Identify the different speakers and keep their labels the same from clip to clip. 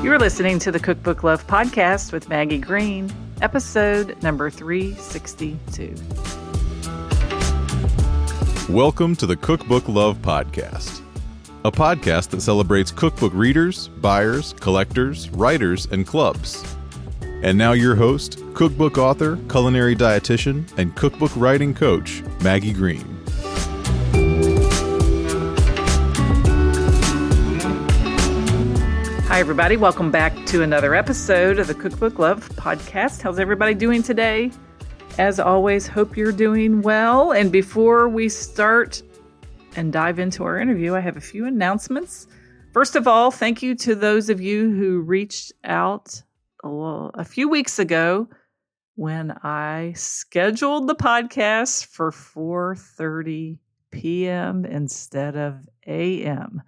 Speaker 1: You're listening to the Cookbook Love Podcast with Maggie Green, episode number 362.
Speaker 2: Welcome to the Cookbook Love Podcast, a podcast that celebrates cookbook readers, buyers, collectors, writers, and clubs. And now your host, cookbook author, culinary dietitian, and cookbook writing coach, Maggie Green.
Speaker 1: Hi, everybody. Welcome back to another episode of the Cookbook Love Podcast. How's everybody doing today? As always, hope you're doing well. And before we start and dive into our interview, I have a few announcements. First of all, thank you to those of you who reached out a few weeks ago when I scheduled the podcast for 4:30 p.m. instead of a.m.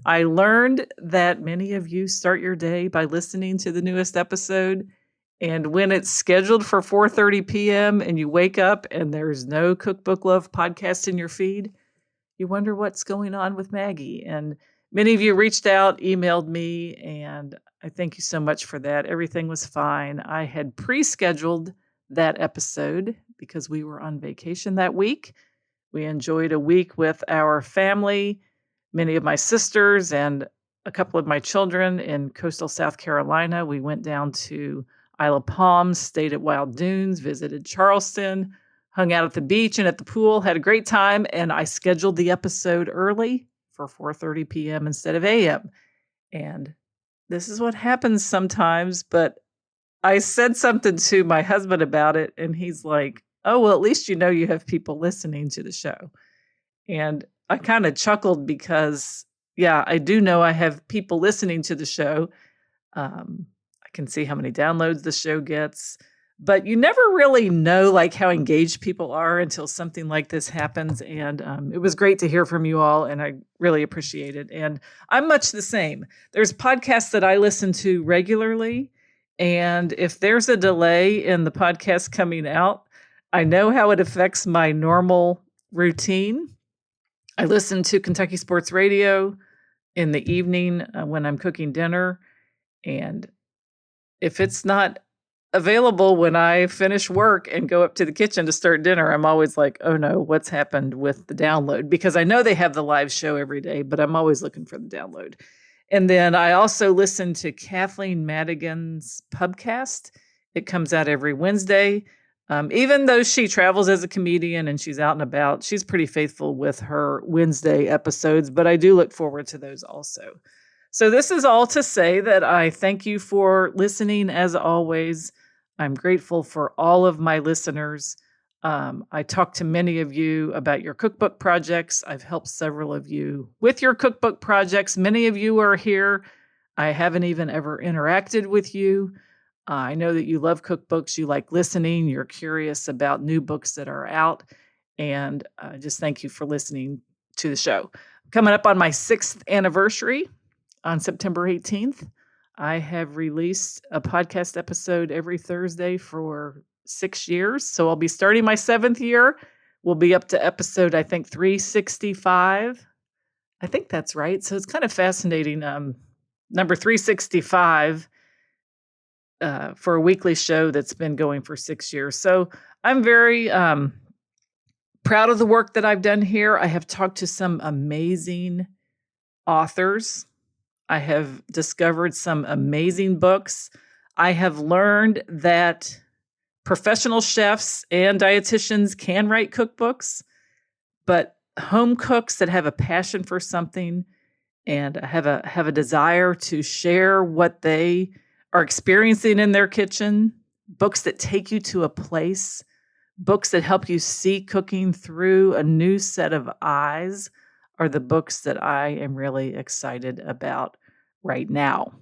Speaker 1: I learned that many of you start your day by listening to the newest episode, and when it's scheduled for 4:30 p.m. and you wake up and there's no Cookbook Love podcast in your feed, you wonder what's going on with Maggie. And many of you reached out, emailed me, and I thank you so much for that. Everything was fine. I had pre-scheduled that episode because we were on vacation that week. We enjoyed a week with our family, many of my sisters and a couple of my children in coastal South Carolina. We went down to Isle of Palms, stayed at Wild Dunes, visited Charleston, hung out at the beach and at the pool, had a great time, and I scheduled the episode early for 4:30 p.m. instead of a.m. And this is what happens sometimes, but I said something to my husband about it, and he's like, oh, well, at least you know you have people listening to the show. And I kind of chuckled because, yeah, I do know I have people listening to the show. I can see how many downloads the show gets, but you never really know like how engaged people are until something like this happens. And it was great to hear from you all, and I really appreciate it. And I'm much the same. There's podcasts that I listen to regularly, and if there's a delay in the podcast coming out, I know how it affects my normal routine. I listen to Kentucky Sports Radio in the evening when I'm cooking dinner. And if it's not available when I finish work and go up to the kitchen to start dinner, I'm always like, oh no, what's happened with the download? Because I know they have the live show every day, but I'm always looking for the download. And then I also listen to Kathleen Madigan's Pubcast. It comes out every Wednesday. Even though she travels as a comedian and she's out and about, she's pretty faithful with her Wednesday episodes, but I do look forward to those also. So this is all to say that I thank you for listening as always. I'm grateful for all of my listeners. I talked to many of you about your cookbook projects. I've helped several of you with your cookbook projects. Many of you are here. I haven't even ever interacted with you. I know that you love cookbooks, you like listening, you're curious about new books that are out, and just thank you for listening to the show. Coming up on my 6th anniversary on September 18th, I have released a podcast episode every Thursday for 6 years, so I'll be starting my 7th year. We'll be up to episode, I think, 365. I think that's right, so it's kind of fascinating. Number 365 for a weekly show that's been going for 6 years. So I'm very proud of the work that I've done here. I have talked to some amazing authors. I have discovered some amazing books. I have learned that professional chefs and dietitians can write cookbooks, but home cooks that have a passion for something and have a desire to share what they are experiencing in their kitchen, books that take you to a place, books that help you see cooking through a new set of eyes are the books that I am really excited about right now.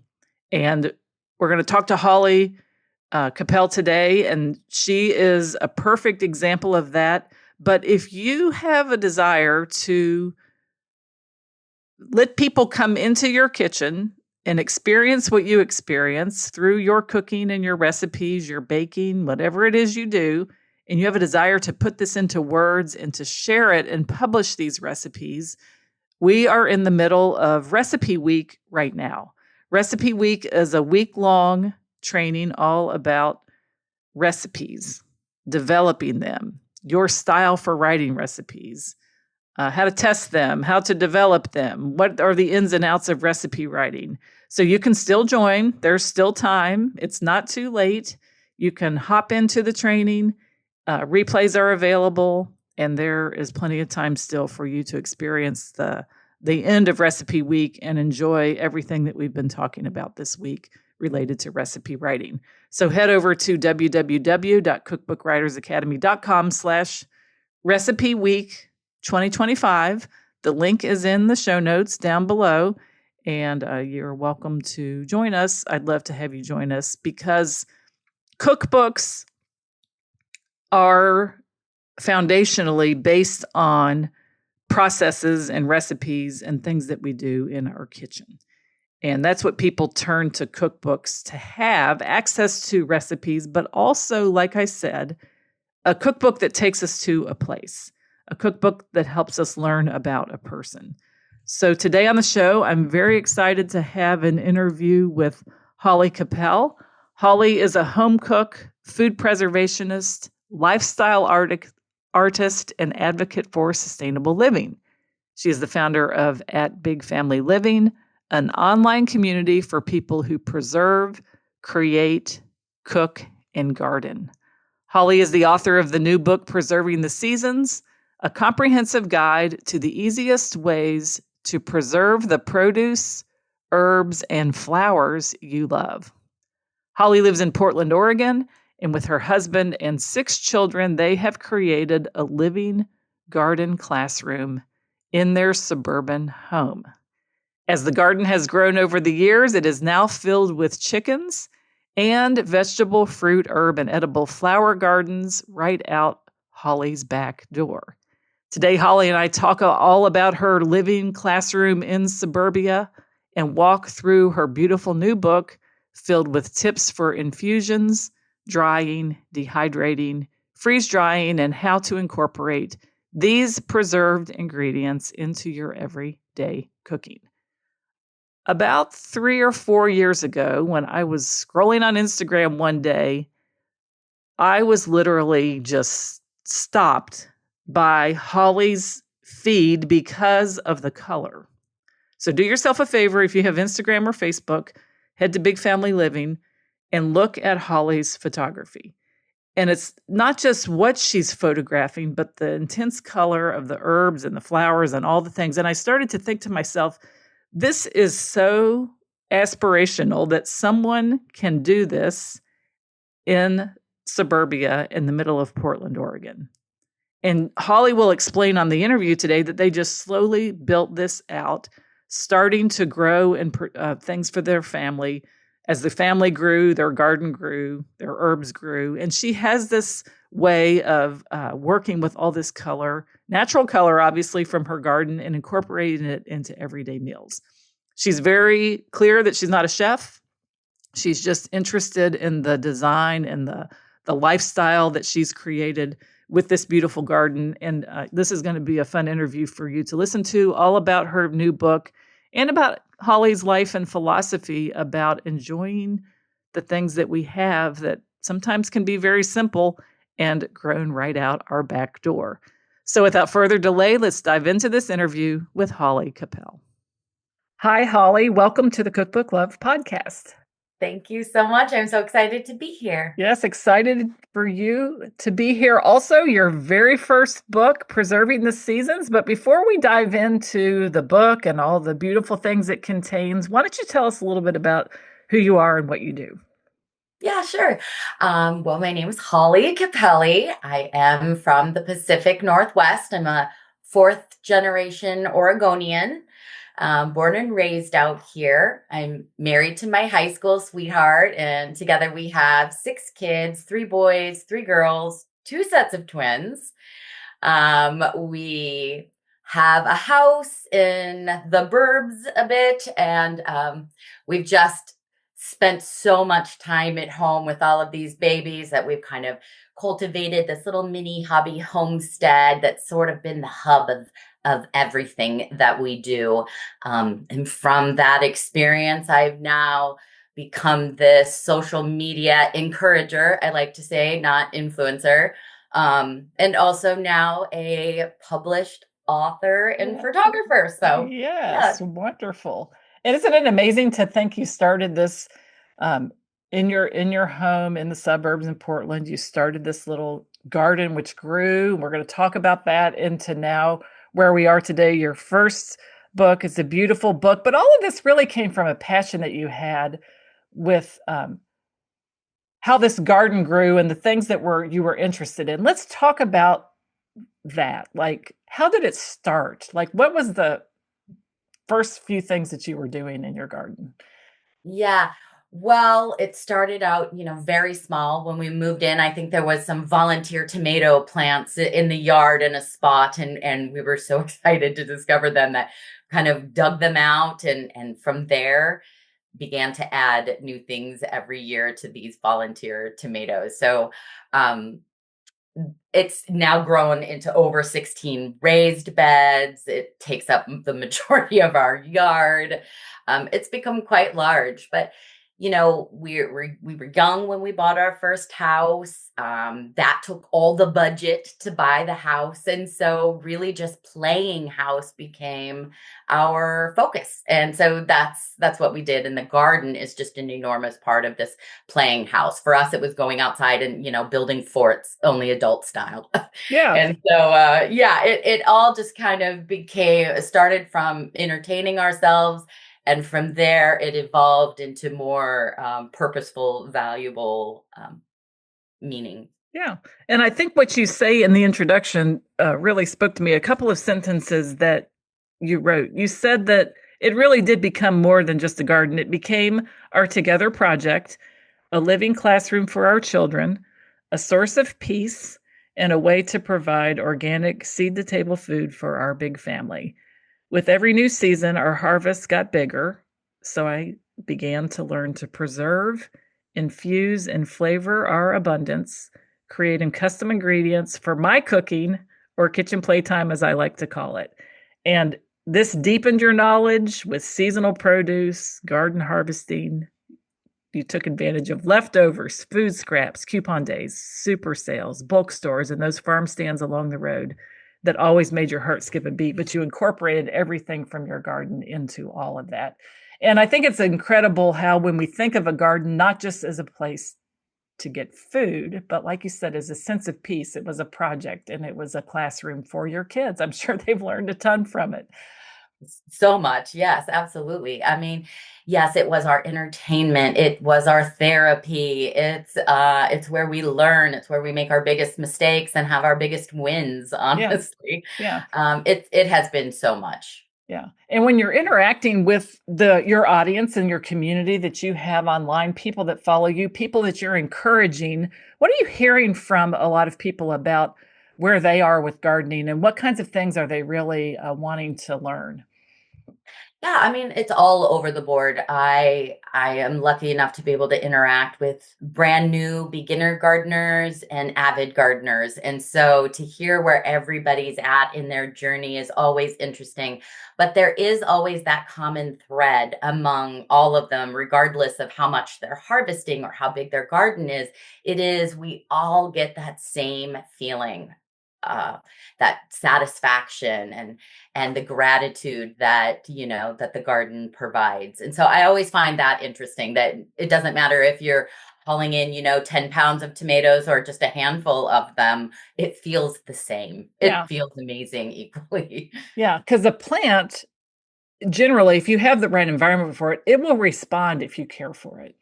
Speaker 1: And we're going to talk to Holly Capelle today, and she is a perfect example of that. But if you have a desire to let people come into your kitchen and experience what you experience through your cooking and your recipes, your baking, whatever it is you do, and you have a desire to put this into words and to share it and publish these recipes, we are in the middle of Recipe Week right now. Recipe Week is a week-long training all about recipes, developing them, your style for writing recipes, how to test them, how to develop them, what are the ins and outs of recipe writing. So you can still join. There's still time. It's not too late. You can hop into the training. Replays are available, and there is plenty of time still for you to experience the end of Recipe Week and enjoy everything that we've been talking about this week related to recipe writing. So head over to www.cookbookwritersacademy.com/Recipe Week 2025. The link is in the show notes down below, and you're welcome to join us. I'd love to have you join us because cookbooks are foundationally based on processes and recipes and things that we do in our kitchen. And that's what people turn to cookbooks to have access to recipes, but also, like I said, a cookbook that takes us to a place, a cookbook that helps us learn about a person. So today on the show, I'm very excited to have an interview with Holly Capelle. Holly is a home cook, food preservationist, lifestyle artist, and advocate for sustainable living. She is the founder of At Big Family Living, an online community for people who preserve, create, cook, and garden. Holly is the author of the new book, Preserving the Seasons, a comprehensive guide to the easiest ways to preserve the produce, herbs, and flowers you love. Holly lives in Portland, Oregon, and with her husband and 6 children, they have created a living garden classroom in their suburban home. As the garden has grown over the years, it is now filled with chickens and vegetable, fruit, herb, and edible flower gardens right out Holly's back door. Today, Holly and I talk all about her living classroom in suburbia and walk through her beautiful new book filled with tips for infusions, drying, dehydrating, freeze-drying, and how to incorporate these preserved ingredients into your everyday cooking. About 3 or 4 years ago, when I was scrolling on Instagram one day, I was literally just stopped by Holly's feed because of the color. So do yourself a favor, if you have Instagram or Facebook, head to Big Family Living and look at Holly's photography. And it's not just what she's photographing, but the intense color of the herbs and the flowers and all the things. And I started to think to myself, this is so aspirational that someone can do this in suburbia in the middle of Portland, Oregon. And Holly will explain on the interview today that they just slowly built this out, starting to grow and things for their family. As the family grew, their garden grew, their herbs grew. And she has this way of working with all this color, natural color, obviously, from her garden and incorporating it into everyday meals. She's very clear that she's not a chef. She's just interested in the design and the lifestyle that she's created with this beautiful garden. And this is going to be a fun interview for you to listen to, all about her new book and about Holly's life and philosophy about enjoying the things that we have that sometimes can be very simple and grown right out our back door. So without further delay, let's dive into this interview with Holly Capelle. Hi, Holly. Welcome to the Cookbook Love podcast.
Speaker 3: Thank you so much. I'm so excited to be here.
Speaker 1: Yes, excited for you to be here. Also, your very first book, Preserving the Seasons. But before we dive into the book and all the beautiful things it contains, why don't you tell us a little bit about who you are and what you do?
Speaker 3: Yeah, sure. Well, my name is Holly Capelle. I am from the Pacific Northwest. I'm a 4th generation Oregonian. Born and raised out here. I'm married to my high school sweetheart, and together we have 6 kids, 3 boys, 3 girls, 2 sets of twins. We have a house in the burbs a bit, and we've just spent so much time at home with all of these babies that we've kind of cultivated this little mini hobby homestead that's sort of been the hub of everything that we do. And from that experience, I've now become this social media encourager, I like to say, not influencer. And also now a published author and photographer. So, yeah.
Speaker 1: Yes, wonderful. And isn't it amazing to think you started this um, in your home in the suburbs in Portland? You started this little garden which grew. And we're going to talk about that into now where we are today. Your first book is a beautiful book, but all of this really came from a passion that you had with how this garden grew and the things that you were interested in. Let's talk about that. Like, how did it start? Like, what was the first few things that you were doing in your garden?
Speaker 3: Yeah. Well, it started out, very small. When we moved in, I think there was some volunteer tomato plants in the yard in a spot, and we were so excited to discover them that kind of dug them out, and from there began to add new things every year to these volunteer tomatoes. So, um, it's now grown into over 16 raised beds. It takes up the majority of our yard. It's become quite large, but we were young when we bought our first house. That took all the budget to buy the house, and so really just playing house became our focus. And so that's what we did. And the garden is just an enormous part of this playing house. For us, it was going outside and building forts, only adult style.
Speaker 1: Yeah.
Speaker 3: And so yeah, it all just kind of started from entertaining ourselves, and from there it evolved into more purposeful, valuable meaning.
Speaker 1: Yeah. And I think what you say in the introduction really spoke to me. A couple of sentences that you wrote. You said that it really did become more than just a garden. It became our together project, a living classroom for our children, a source of peace, and a way to provide organic seed to table food for our big family. With every new season, our harvests got bigger, so I began to learn to preserve, infuse, and flavor our abundance, creating custom ingredients for my cooking, or kitchen playtime, as I like to call it. And this deepened your knowledge with seasonal produce, garden harvesting. You took advantage of leftovers, food scraps, coupon days, super sales, bulk stores, and those farm stands along the road that always made your heart skip a beat, but you incorporated everything from your garden into all of that. And I think it's incredible how when we think of a garden, not just as a place to get food, but like you said, as a sense of peace, it was a project and it was a classroom for your kids. I'm sure they've learned a ton from it.
Speaker 3: So much. Yes, absolutely. I mean, yes, it was our entertainment. It was our therapy. It's where we learn. It's where we make our biggest mistakes and have our biggest wins,
Speaker 1: Yeah.
Speaker 3: honestly.
Speaker 1: Yeah.
Speaker 3: It has been so much.
Speaker 1: Yeah. And when you're interacting with your audience and your community that you have online, people that follow you, people that you're encouraging, what are you hearing from a lot of people about where they are with gardening and what kinds of things are they really wanting to learn?
Speaker 3: Yeah, I mean, it's all over the board. I am lucky enough to be able to interact with brand new beginner gardeners and avid gardeners. And so to hear where everybody's at in their journey is always interesting. But there is always that common thread among all of them, regardless of how much they're harvesting or how big their garden is. It is, we all get that same feeling. That satisfaction and the gratitude that that the garden provides. And so I always find that interesting, that it doesn't matter if you're hauling in 10 pounds of tomatoes or just a handful of them, it feels the same.
Speaker 1: Yeah.
Speaker 3: It feels amazing equally.
Speaker 1: Yeah. Because a plant, generally, if you have the right environment for it, it will respond if you care for it.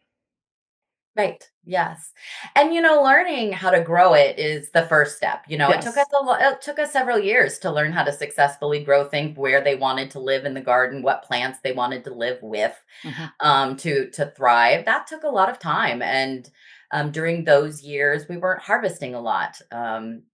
Speaker 3: Right. Yes. And learning how to grow it is the first step.
Speaker 1: Yes.
Speaker 3: It took us several years to learn how to successfully grow things, where they wanted to live in the garden, what plants they wanted to live with,
Speaker 1: Mhm.
Speaker 3: to thrive. That took a lot of time. And during those years, we weren't harvesting a lot.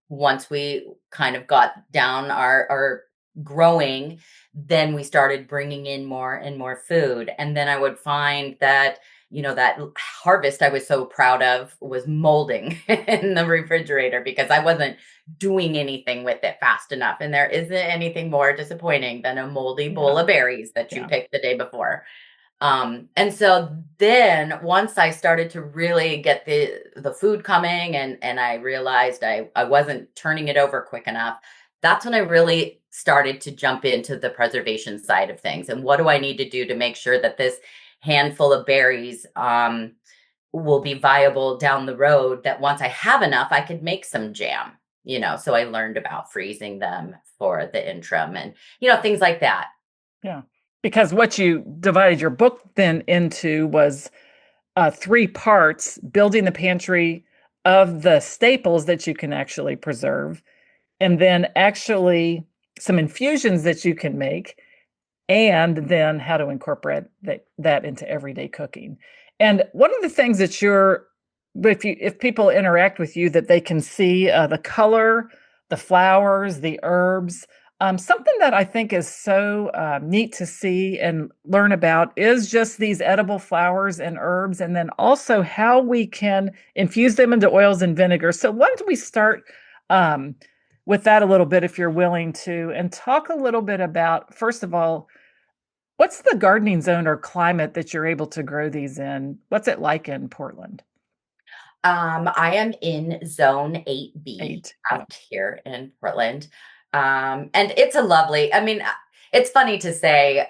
Speaker 3: Once we kind of got down our growing, then we started bringing in more and more food. And then I would find that that harvest I was so proud of was molding in the refrigerator because I wasn't doing anything with it fast enough. And there isn't anything more disappointing than a moldy bowl
Speaker 1: Yeah.
Speaker 3: of berries that you
Speaker 1: Yeah.
Speaker 3: picked the day before. And so then once I started to really get the food coming and I realized I wasn't turning it over quick enough, that's when I really started to jump into the preservation side of things. And what do I need to do to make sure that this handful of berries will be viable down the road, that once I have enough, I could make some jam, so I learned about freezing them for the interim and, things like that.
Speaker 1: Yeah. Because what you divided your book then into was 3 parts: building the pantry of the staples that you can actually preserve, and then actually some infusions that you can make, and then how to incorporate that into everyday cooking. And one of the things that if people interact with you, that they can see the color, the flowers, the herbs. Something that I think is so neat to see and learn about is just these edible flowers and herbs, and then also how we can infuse them into oils and vinegar. So why don't we start um, with that a little bit, if you're willing to, and talk a little bit about, first of all, what's the gardening zone or climate that you're able to grow these in? What's it like in Portland?
Speaker 3: I am in zone 8B
Speaker 1: 8. Yeah.
Speaker 3: out here in Portland. And it's it's funny to say,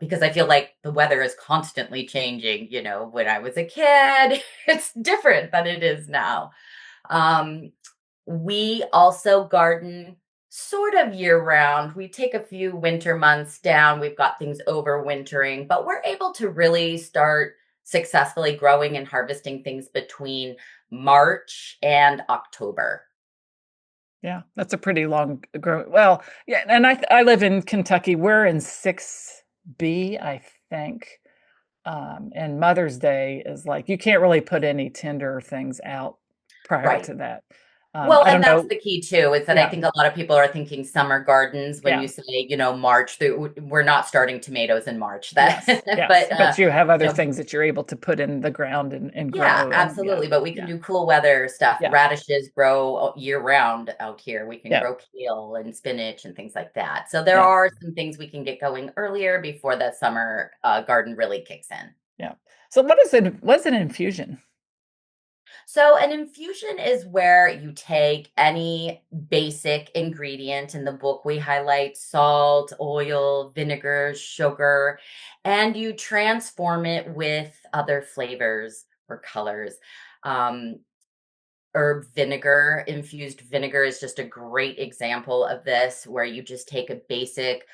Speaker 3: because I feel like the weather is constantly changing. When I was a kid, it's different than it is now. Um, we also garden sort of year round. We take a few winter months down. We've got things overwintering, but we're able to really start successfully growing and harvesting things between March and October.
Speaker 1: Yeah, that's a pretty long grow. Well, yeah, and I live in Kentucky. We're in 6B, I think. And Mother's Day is like, you can't really put any tender things out prior
Speaker 3: Right.
Speaker 1: to that.
Speaker 3: Well,
Speaker 1: I
Speaker 3: and
Speaker 1: don't
Speaker 3: that's
Speaker 1: know.
Speaker 3: the key too, is that I
Speaker 1: Yeah,
Speaker 3: think a lot of people are thinking summer gardens when
Speaker 1: yeah,
Speaker 3: you say, March. We're not starting tomatoes in March.
Speaker 1: yes, yes.
Speaker 3: But
Speaker 1: But you have other
Speaker 3: you know,
Speaker 1: things that you're able to put in the ground and
Speaker 3: yeah,
Speaker 1: grow. And yeah,
Speaker 3: absolutely. But we can
Speaker 1: yeah,
Speaker 3: do cool weather stuff.
Speaker 1: yeah,
Speaker 3: Radishes grow year round out here. We can
Speaker 1: yeah,
Speaker 3: grow kale and spinach and things like that. So there
Speaker 1: yeah,
Speaker 3: are some things we can get going earlier before the summer garden really kicks in.
Speaker 1: yeah. So what is it? What's an infusion?
Speaker 3: So, an infusion is where you take any basic ingredient. In the book, we highlight salt, oil, vinegar, sugar, and you transform it with other flavors or colors. Um, Herb vinegar, infused vinegar is just a great example of this, where you just take a basic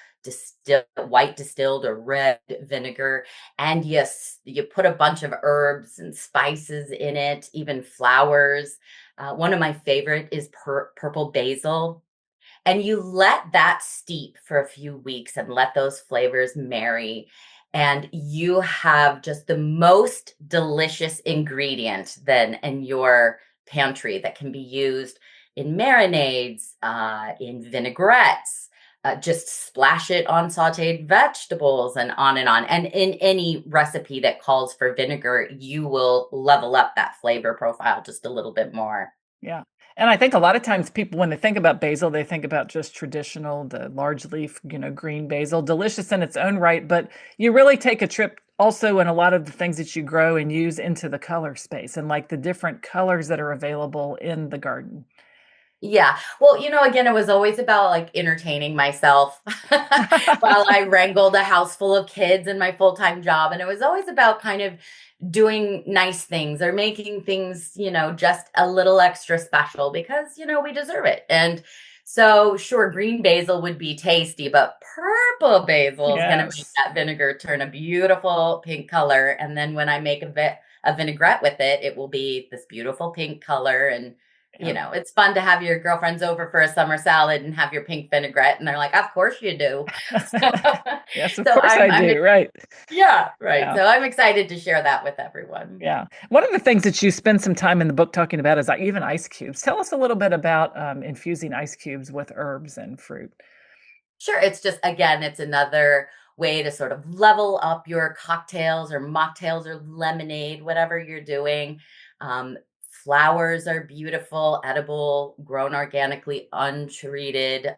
Speaker 3: white distilled or red vinegar, and yes, you put a bunch of herbs and spices in it, even flowers. One of my favorite is purple basil, and you let that steep for a few weeks and let those flavors marry. And you have just the most delicious ingredient then in your pantry that can be used in marinades, in vinaigrettes. Just splash it on sauteed vegetables and on and on. And in any recipe that calls for vinegar, you will level up that flavor profile just a little bit more.
Speaker 1: Yeah. And I think a lot of times people, when they think about basil, they think about just traditional, the large leaf, green basil, delicious in its own right. But you really take a trip also in a lot of the things that you grow and use into the color space and like the different colors that are available in the garden.
Speaker 3: Yeah. Well, again, it was always about like entertaining myself while I wrangled a house full of kids in my full-time job. And it was always about kind of doing nice things or making things, just a little extra special because, we deserve it. And so, sure, green basil would be tasty, but purple basil is going to make
Speaker 1: Yes.
Speaker 3: that vinegar turn a beautiful pink color. And then when I make a vinaigrette with it, it will be this beautiful pink color. And
Speaker 1: Yeah.
Speaker 3: it's fun to have your girlfriends over for a summer salad and have your pink vinaigrette. And they're like, of course you do.
Speaker 1: Yes, of
Speaker 3: So
Speaker 1: course I do. Right.
Speaker 3: yeah, right.
Speaker 1: Yeah.
Speaker 3: So I'm excited to share that with everyone.
Speaker 1: Yeah. One of the things that you spend some time in the book talking about is even ice cubes. Tell us a little bit about infusing ice cubes with herbs and fruit.
Speaker 3: Sure. It's just, again, it's another way to sort of level up your cocktails or mocktails or lemonade, whatever you're doing. Um, Flowers are beautiful, edible, grown organically, untreated.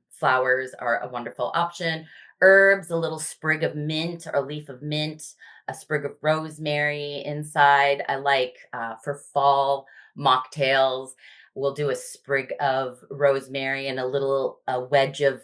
Speaker 3: Flowers are a wonderful option. Herbs, a little sprig of mint or leaf of mint, a sprig of rosemary inside. I like for fall mocktails, we'll do a sprig of rosemary and a wedge of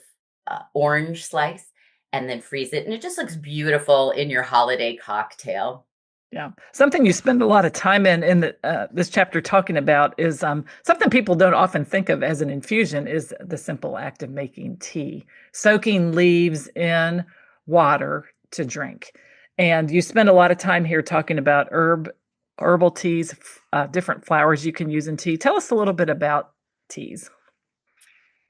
Speaker 3: orange slice and then freeze it. And it just looks beautiful in your holiday cocktail.
Speaker 1: Yeah. Something you spend a lot of time this chapter talking about is something people don't often think of as an infusion is the simple act of making tea, soaking leaves in water to drink. And you spend a lot of time here talking about herbal teas, different flowers you can use in tea. Tell us a little bit about teas.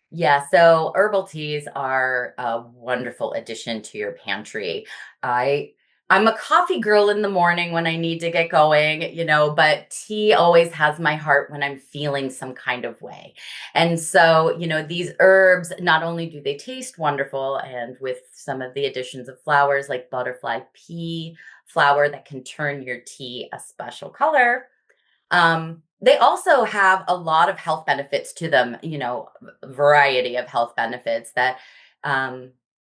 Speaker 3: Yeah, so herbal teas are a wonderful addition to your pantry. I I'm a coffee girl in the morning when I need to get going, but tea always has my heart when I'm feeling some kind of way. And so, these herbs, not only do they taste wonderful, and with some of the additions of flowers like butterfly pea flower that can turn your tea a special color, they also have a lot of health benefits to them, variety of health benefits that um,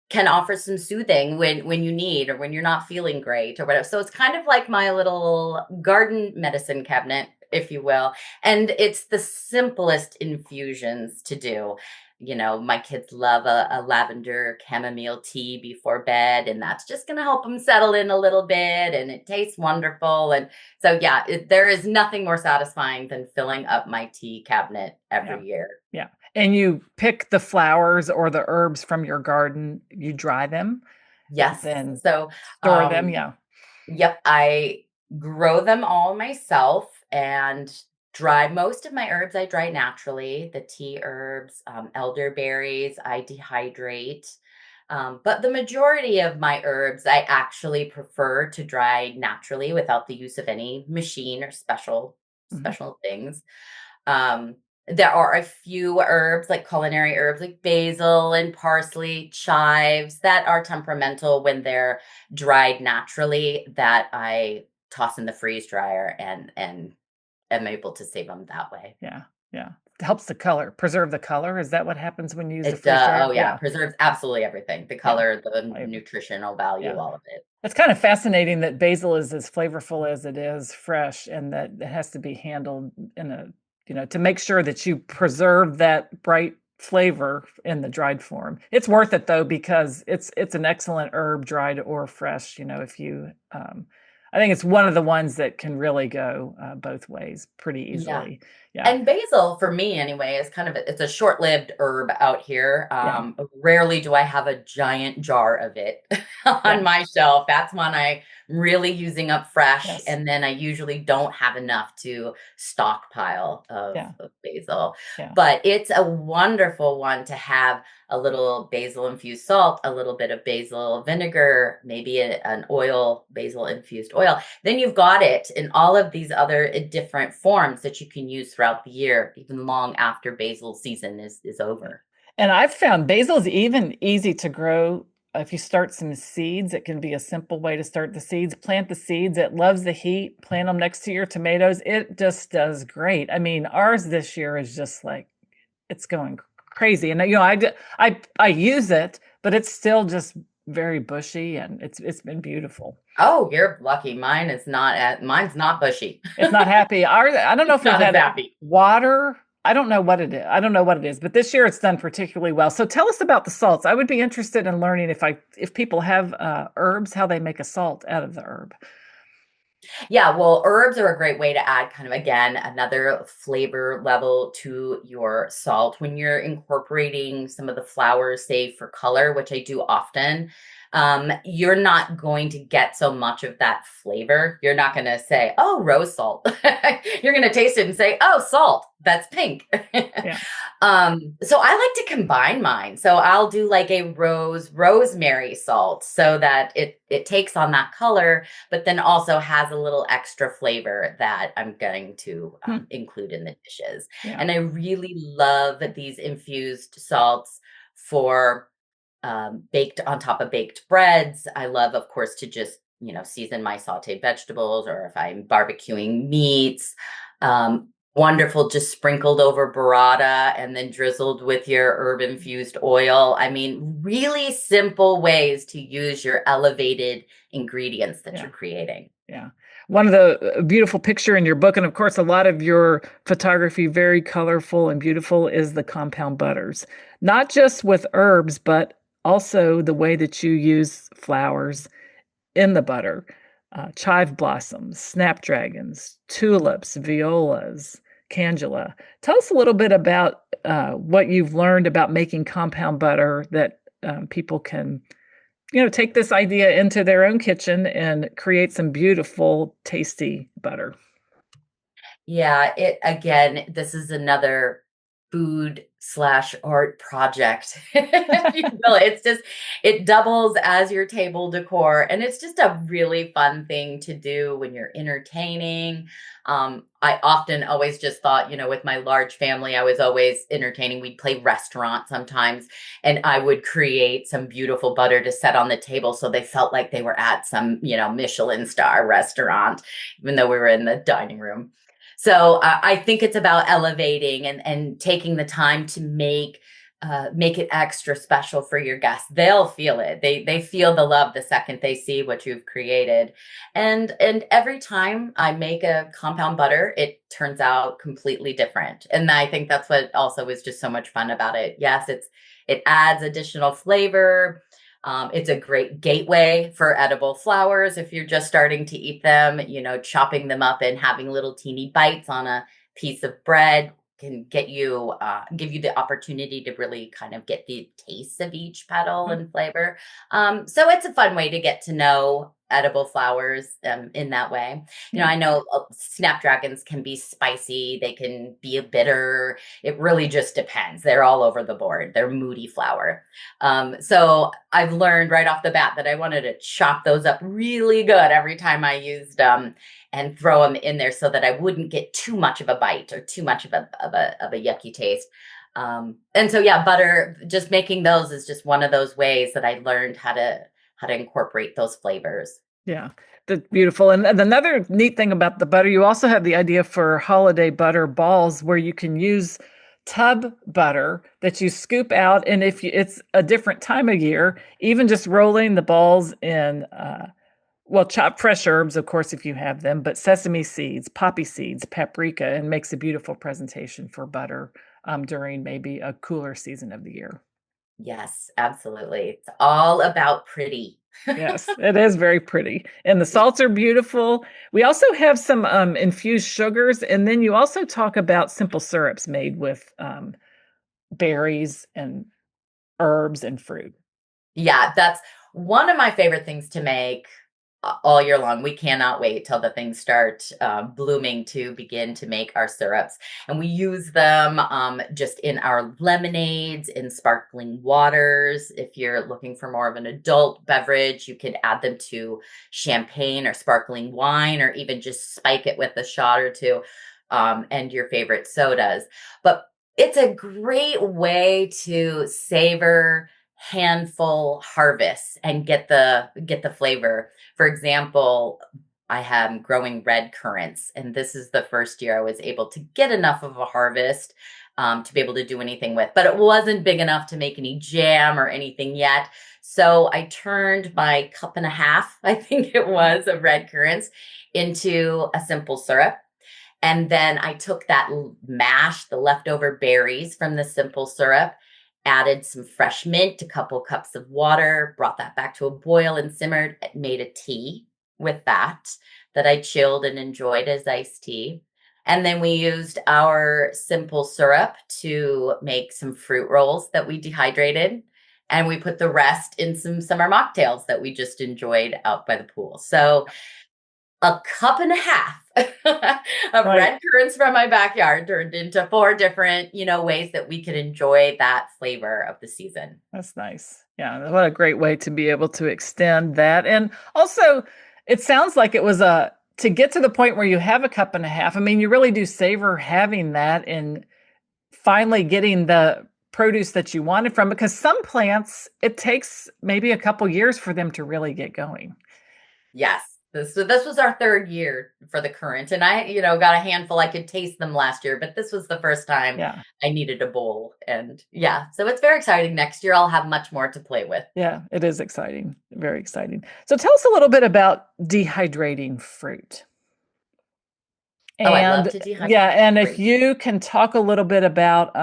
Speaker 3: can offer some soothing when you need or when you're not feeling great or whatever. So it's kind of like my little garden medicine cabinet, if you will. And it's the simplest infusions to do. My kids love a lavender chamomile tea before bed, and that's just going to help them settle in a little bit. And it tastes wonderful. And so, yeah, there is nothing more satisfying than filling up my tea cabinet every year.
Speaker 1: Yeah. And you pick the flowers or the herbs from your garden, you dry them,
Speaker 3: Yes.
Speaker 1: then
Speaker 3: So,
Speaker 1: store them. Yeah.
Speaker 3: yep, I grow them all myself and dry most of my herbs. I dry naturally. The tea herbs, elderberries, I dehydrate. But the majority of my herbs, I actually prefer to dry naturally without the use of any machine or
Speaker 1: Mhm.
Speaker 3: special things. Um, there are a few herbs, like culinary herbs, like basil and parsley, chives, that are temperamental when they're dried naturally, that I toss in the freeze dryer and am able to save them that way.
Speaker 1: Yeah. Yeah. It helps the color, preserve the color. Is that what happens when you use the
Speaker 3: It
Speaker 1: freeze dryer?
Speaker 3: oh yeah,
Speaker 1: Yeah.
Speaker 3: preserves absolutely everything. The
Speaker 1: Yeah.
Speaker 3: color, the
Speaker 1: Flavor.
Speaker 3: nutritional value,
Speaker 1: Yeah.
Speaker 3: all of it.
Speaker 1: It's kind of fascinating that basil is as flavorful as it is fresh, and that it has to be handled in to make sure that you preserve that bright flavor in the dried form. It's worth it though, because it's an excellent herb, dried or fresh. If you, I think it's one of the ones that can really go both ways pretty
Speaker 3: Yeah.
Speaker 1: easily. Yeah,
Speaker 3: And basil, for me anyway, is kind of it's a short-lived herb out here.
Speaker 1: yeah,
Speaker 3: Rarely do I have a giant jar of it
Speaker 1: yeah,
Speaker 3: on my shelf. That's when I'm really using up fresh,
Speaker 1: yes,
Speaker 3: and then I usually don't have enough to stockpile
Speaker 1: yeah,
Speaker 3: of basil.
Speaker 1: yeah.
Speaker 3: But it's a wonderful one to have a little basil infused salt, a little bit of basil vinegar, maybe an oil, basil infused oil. Then you've got it in all of these other different forms that you can use throughout the year, even long after basil season is
Speaker 1: Yeah.
Speaker 3: over.
Speaker 1: And I've found basil is even easy to grow. If you start some seeds, it can be a simple way to start the seeds. Plant the seeds. It loves the heat. Plant them next to your tomatoes. It just does great. I mean, ours this year is just like it's going crazy. And I use it, but it's still just very bushy, and it's been beautiful.
Speaker 3: Oh, you're lucky. Mine's not bushy.
Speaker 1: It's not happy. I don't know if we've
Speaker 3: Not as
Speaker 1: had
Speaker 3: happy.
Speaker 1: water. I don't know what it is. I don't know what it is, but this year it's done particularly well. So tell us about the salts. I would be interested in learning if people have herbs, how they make a salt out of the herb.
Speaker 3: Yeah, well, herbs are a great way to add kind of again another flavor level to your salt when you're incorporating some of the flowers, say for color, which I do often. You're not going to get so much of that flavor. You're not going to say, "Oh, rose salt." You're going to taste it and say, "Oh, salt. That's pink."
Speaker 1: Yeah.
Speaker 3: So I like to combine mine. So I'll do like a rosemary salt so that it takes on that color but then also has a little extra flavor that I'm going to
Speaker 1: Hmm.
Speaker 3: include in the dishes.
Speaker 1: Yeah.
Speaker 3: And I really love these infused salts for baked on top of baked breads. I love, of course, to just, season my sauteed vegetables, or if I'm barbecuing meats. Wonderful, just sprinkled over burrata and then drizzled with your herb infused oil. I mean, really simple ways to use your elevated ingredients that you're creating.
Speaker 1: Yeah. One of the beautiful picture in your book, and of course, a lot of your photography, very colorful and beautiful, is the compound butters. Not just with herbs, but also the way that you use flowers in the butter. Chive blossoms, snapdragons, tulips, violas, candula. Tell us a little bit about what you've learned about making compound butter that people can take this idea into their own kitchen and create some beautiful, tasty butter.
Speaker 3: Yeah, this is another food/art project, if you will. It doubles as your table decor, and it's just a really fun thing to do when you're entertaining. I often always just thought, with my large family, I was always entertaining. We'd play restaurant sometimes, and I would create some beautiful butter to set on the table so they felt like they were at some, Michelin star restaurant, even though we were in the dining room. So I think it's about elevating and taking the time to make it extra special for your guests. They'll feel it. They feel the love the second they see what you've created. And every time I make a compound butter, it turns out completely different. And I think that's what also is just so much fun about it. Yes, it adds additional flavor. It's a great gateway for edible flowers. If you're just starting to eat them, chopping them up and having little teeny bites on a piece of bread can give you the opportunity to really kind of get the taste of each petal and flavor. So it's a fun way to get to know edible flowers in that way. I know snapdragons can be spicy. They can be a bitter. It really just depends. They're all over the board. They're moody flower. So I've learned right off the bat that I wanted to chop those up really good every time I used them and throw them in there so that I wouldn't get too much of a bite or too much of a yucky taste. And so, butter, just making those is just one of those ways that I learned how to incorporate those flavors.
Speaker 1: Yeah, that's beautiful. And another neat thing about the butter, you also have the idea for holiday butter balls where you can use tub butter that you scoop out. And if it's a different time of year, even just rolling the balls in, chopped fresh herbs, of course, if you have them, but sesame seeds, poppy seeds, paprika, and makes a beautiful presentation for butter during maybe a cooler season of the year.
Speaker 3: Yes, absolutely. It's all about pretty.
Speaker 1: Yes, it is very pretty. And the salts are beautiful. We also have some infused sugars. And then you also talk about simple syrups made with berries and herbs and fruit.
Speaker 3: Yeah, that's one of my favorite things to make all year long. We cannot wait till the things start blooming to begin to make our syrups. And we use them just in our lemonades, in sparkling waters. If you're looking for more of an adult beverage, you could add them to champagne or sparkling wine, or even just spike it with a shot or two, and your favorite sodas. But it's a great way to savor handful harvests and get the flavor. For example, I am growing red currants, and this is the first year I was able to get enough of a harvest to be able to do anything with, but it wasn't big enough to make any jam or anything yet. So I turned my cup and a half, I think it was, of red currants into a simple syrup. And then I took that mash, the leftover berries from the simple syrup, added some fresh mint, a couple cups of water, brought that back to a boil and simmered, made a tea with that I chilled and enjoyed as iced tea. And then we used our simple syrup to make some fruit rolls that we dehydrated. And we put the rest in some summer mocktails that we just enjoyed out by the pool. So a cup and a half of red currants from my backyard turned into 4 different, ways that we could enjoy that flavor of the season.
Speaker 1: That's nice. Yeah, what a great way to be able to extend that. And also, it sounds like it was to get to the point where you have a cup and a half. I mean, you really do savor having that and finally getting the produce that you wanted from, because some plants, it takes maybe a couple years for them to really get going.
Speaker 3: Yes. This was our third year for the currant, and I, got a handful. I could taste them last year, but this was the first time
Speaker 1: Yeah.
Speaker 3: I needed a bowl. And yeah, so it's very exciting. Next year, I'll have much more to play with.
Speaker 1: Yeah, it is exciting. Very exciting. So tell us a little bit about dehydrating fruit.
Speaker 3: Oh, I love
Speaker 1: And
Speaker 3: to dehydrate
Speaker 1: yeah, and if
Speaker 3: fruit.
Speaker 1: you can talk a little bit about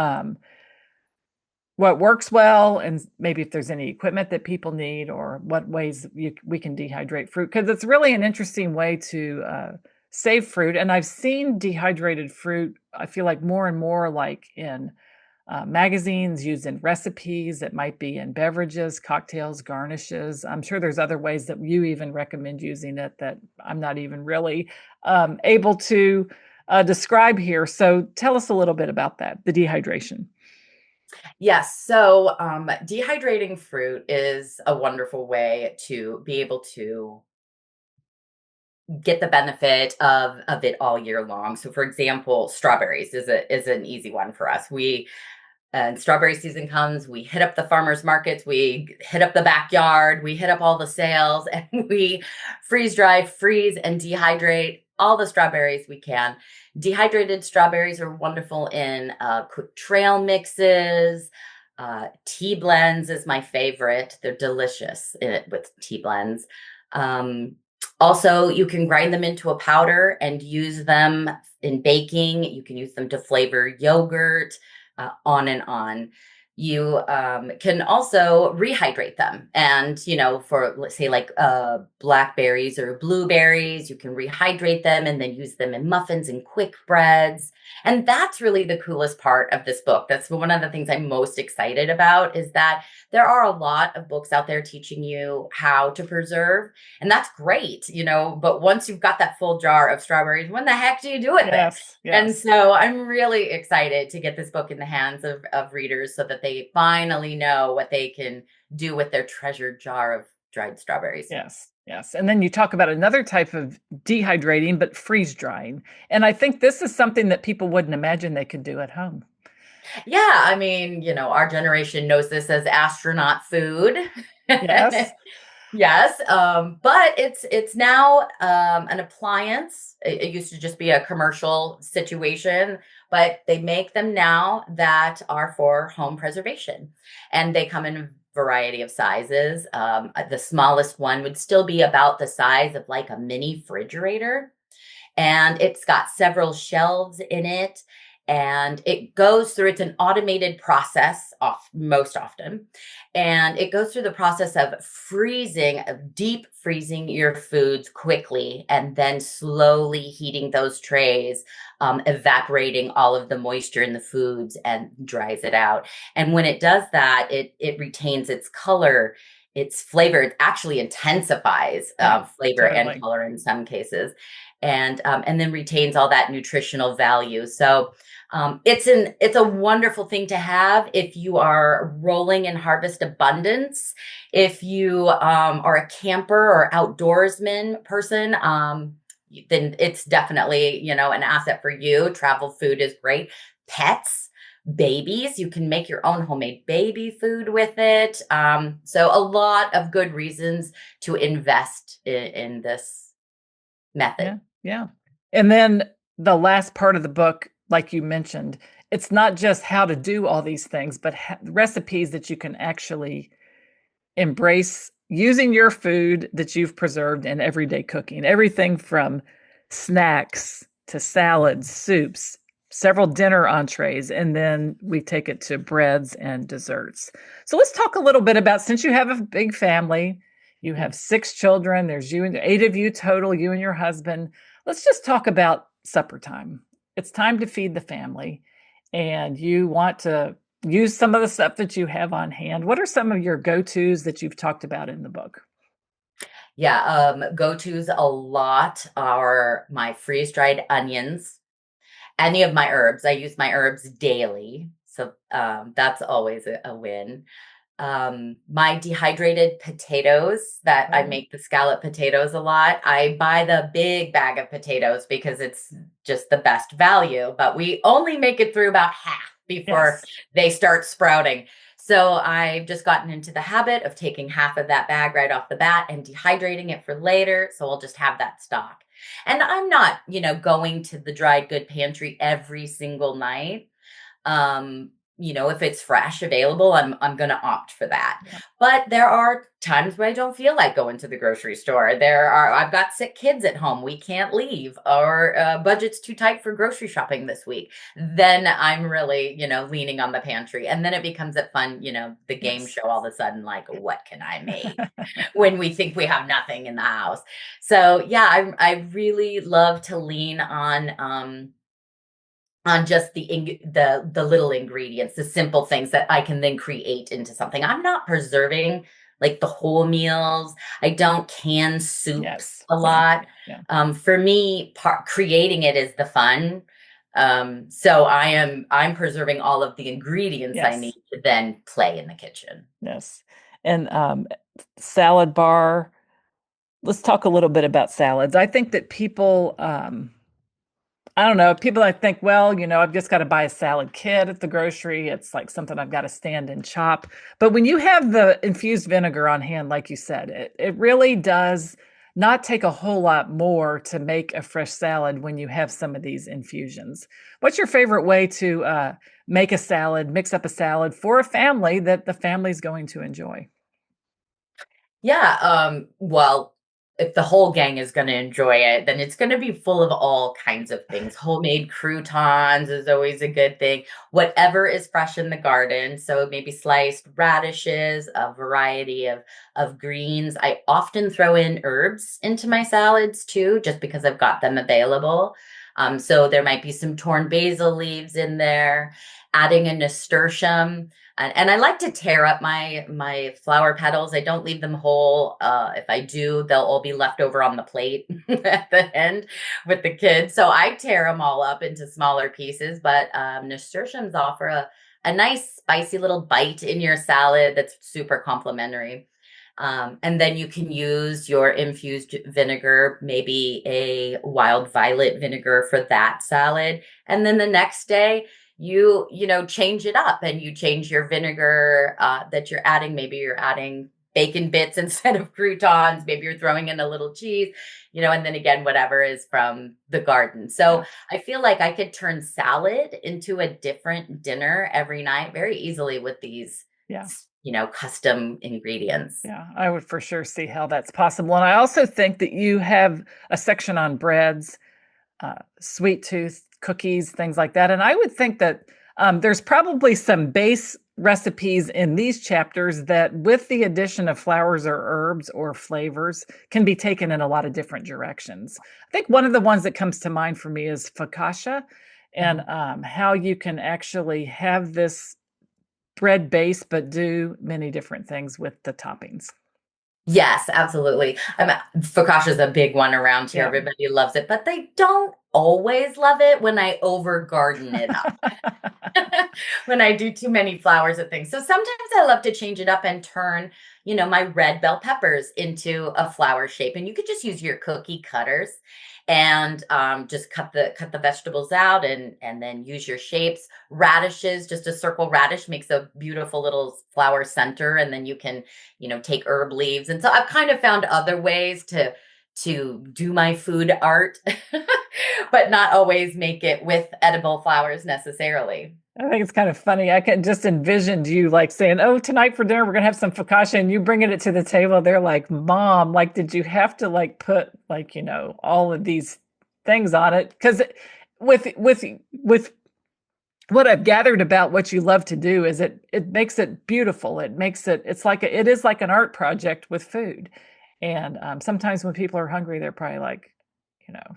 Speaker 1: what works well, and maybe if there's any equipment that people need, or what ways we can dehydrate fruit, because it's really an interesting way to save fruit. And I've seen dehydrated fruit, I feel like more and more, like in magazines, used in recipes. It might be in beverages, cocktails, garnishes. I'm sure there's other ways that you even recommend using it that I'm not even really able to describe here. So tell us a little bit about that, the dehydration.
Speaker 3: Yes. So dehydrating fruit is a wonderful way to be able to get the benefit of it all year long. So for example, strawberries is an easy one for us. And strawberry season comes, we hit up the farmers markets, we hit up the backyard, we hit up all the sales, and we freeze and dehydrate all the strawberries we can. Dehydrated strawberries are wonderful in quick trail mixes. Tea blends is my favorite. They're delicious with tea blends. Also, you can grind them into a powder and use them in baking. You can use them to flavor yogurt, on and on. You can also rehydrate them. And, for, let's say, like blackberries or blueberries, you can rehydrate them and then use them in muffins and quick breads. And that's really the coolest part of this book. That's one of the things I'm most excited about, is that there are a lot of books out there teaching you how to preserve. And that's great, but once you've got that full jar of strawberries, when the heck do you do with it?
Speaker 1: Yes.
Speaker 3: And so I'm really excited to get this book in the hands of readers so that they finally know what they can do with their treasured jar of dried strawberries.
Speaker 1: Yes. Yes. And then you talk about another type of dehydrating, but freeze drying. And I think this is something that people wouldn't imagine they could do at home.
Speaker 3: Yeah, I mean, our generation knows this as astronaut food.
Speaker 1: Yes.
Speaker 3: Yes, but it's now an appliance. It used to just be a commercial situation, but they make them now that are for home preservation, and they come in a variety of sizes. The smallest one would still be about the size of like a mini refrigerator, and it's got several shelves in it. And it's an automated process most often. And it goes through the process of deep freezing your foods quickly, and then slowly heating those trays, evaporating all of the moisture in the foods and dries it out. And when it does that, it retains its color, its flavor. It actually intensifies flavor and
Speaker 1: Totally.
Speaker 3: color in some cases, and then retains all that nutritional value. So it's a wonderful thing to have if you are rolling in harvest abundance. If you are a camper or outdoorsman person, then it's definitely, an asset for you. Travel food is great. Pets, babies, you can make your own homemade baby food with it. So a lot of good reasons to invest in this method.
Speaker 1: Yeah. Yeah. And then the last part of the book, like you mentioned, it's not just how to do all these things, but recipes that you can actually embrace using your food that you've preserved in everyday cooking. Everything from snacks to salads, soups, several dinner entrees, and then we take it to breads and desserts. So let's talk a little bit about, since you have a big family, you have 6 children, there's 8 of you total, you and your husband. Let's just talk about supper time. It's time to feed the family, and you want to use some of the stuff that you have on hand. What are some of your go-tos that you've talked about in the book?
Speaker 3: Yeah, go-tos a lot are my freeze-dried onions, any of my herbs. I use my herbs daily, so that's always a win. My dehydrated potatoes, that I make the scallop potatoes a lot. I buy the big bag of potatoes because it's just the best value, but we only make it through about half. before
Speaker 1: Yes.
Speaker 3: they start sprouting. So I've just gotten into the habit of taking half of that bag right off the bat and dehydrating it for later. So I'll just have that stock. And I'm not, going to the dried good pantry every single night. Um, if it's fresh available, I'm going to opt for that.
Speaker 1: Yeah.
Speaker 3: But there are times where I don't feel like going to the grocery store. I've got sick kids at home. We can't leave, or budget's too tight for grocery shopping this week. Then I'm really, leaning on the pantry. And then it becomes a fun, the game
Speaker 1: Yes.
Speaker 3: show all of a sudden, like, what can I make when we think we have nothing in the house? So yeah, I really love to lean on just the little ingredients, the simple things that I can then create into something. I'm not preserving like the whole meals. I don't can soups
Speaker 1: Yes.
Speaker 3: a
Speaker 1: Yeah.
Speaker 3: lot.
Speaker 1: Yeah.
Speaker 3: For me, creating it is the fun. So I'm preserving all of the ingredients I
Speaker 1: Yes.
Speaker 3: need to then play in the kitchen.
Speaker 1: Yes. And salad bar. Let's talk a little bit about salads. I think that people, I don't know, people I think, well, I've just got to buy a salad kit at the grocery. It's like something I've got to stand and chop. But when you have the infused vinegar on hand, like you said, it really does not take a whole lot more to make a fresh salad when you have some of these infusions. What's your favorite way to make a salad, mix up a salad for a family that the family's going to enjoy?
Speaker 3: Yeah, well, if the whole gang is going to enjoy it, then it's going to be full of all kinds of things. Homemade croutons is always a good thing. Whatever is fresh in the garden, so maybe sliced radishes, a variety of greens. I often throw in herbs into my salads too, just because I've got them available. So there might be some torn basil leaves in there, adding a nasturtium. And I like to tear up my flower petals. I don't leave them whole. If I do, they'll all be left over on the plate at the end with the kids. So I tear them all up into smaller pieces. But nasturtiums offer a nice spicy little bite in your salad that's super complimentary. And then you can use your infused vinegar, maybe a wild violet vinegar for that salad. And then the next day, you change it up and you change your vinegar that you're adding. Maybe you're adding bacon bits instead of croutons. Maybe you're throwing in a little cheese, and then again, whatever is from the garden. So
Speaker 1: Yeah.
Speaker 3: I feel like I could turn salad into a different dinner every night very easily with these,
Speaker 1: Yeah.
Speaker 3: custom ingredients.
Speaker 1: Yeah, I would for sure see how that's possible. And I also think that you have a section on breads, sweet tooth cookies, things like that. And I would think that there's probably some base recipes in these chapters that, with the addition of flowers or herbs or flavors, can be taken in a lot of different directions. I think one of the ones that comes to mind for me is focaccia, and how you can actually have this bread base, but do many different things with the toppings.
Speaker 3: Yes, absolutely. Focaccia is a big one around here.
Speaker 1: Yeah.
Speaker 3: Everybody loves it, but they don't always love it when I over garden it up. When I do too many flowers of things. So sometimes I love to change it up and turn, my red bell peppers into a flower shape. And you could just use your cookie cutters and just cut the vegetables out and then use your shapes. Radishes, just a circle radish makes a beautiful little flower center, and then you can, take herb leaves. And so I've kind of found other ways to do my food art, but not always make it with edible flowers necessarily.
Speaker 1: I think it's kind of funny. I can just envision you like saying, "Oh, tonight for dinner we're gonna have some focaccia," and you bringing it to the table. They're like, "Mom, like, did you have to like put like all of these things on it?" Because with what I've gathered about what you love to do is it makes it beautiful. It is like an art project with food. And sometimes when people are hungry, they're probably like, you know,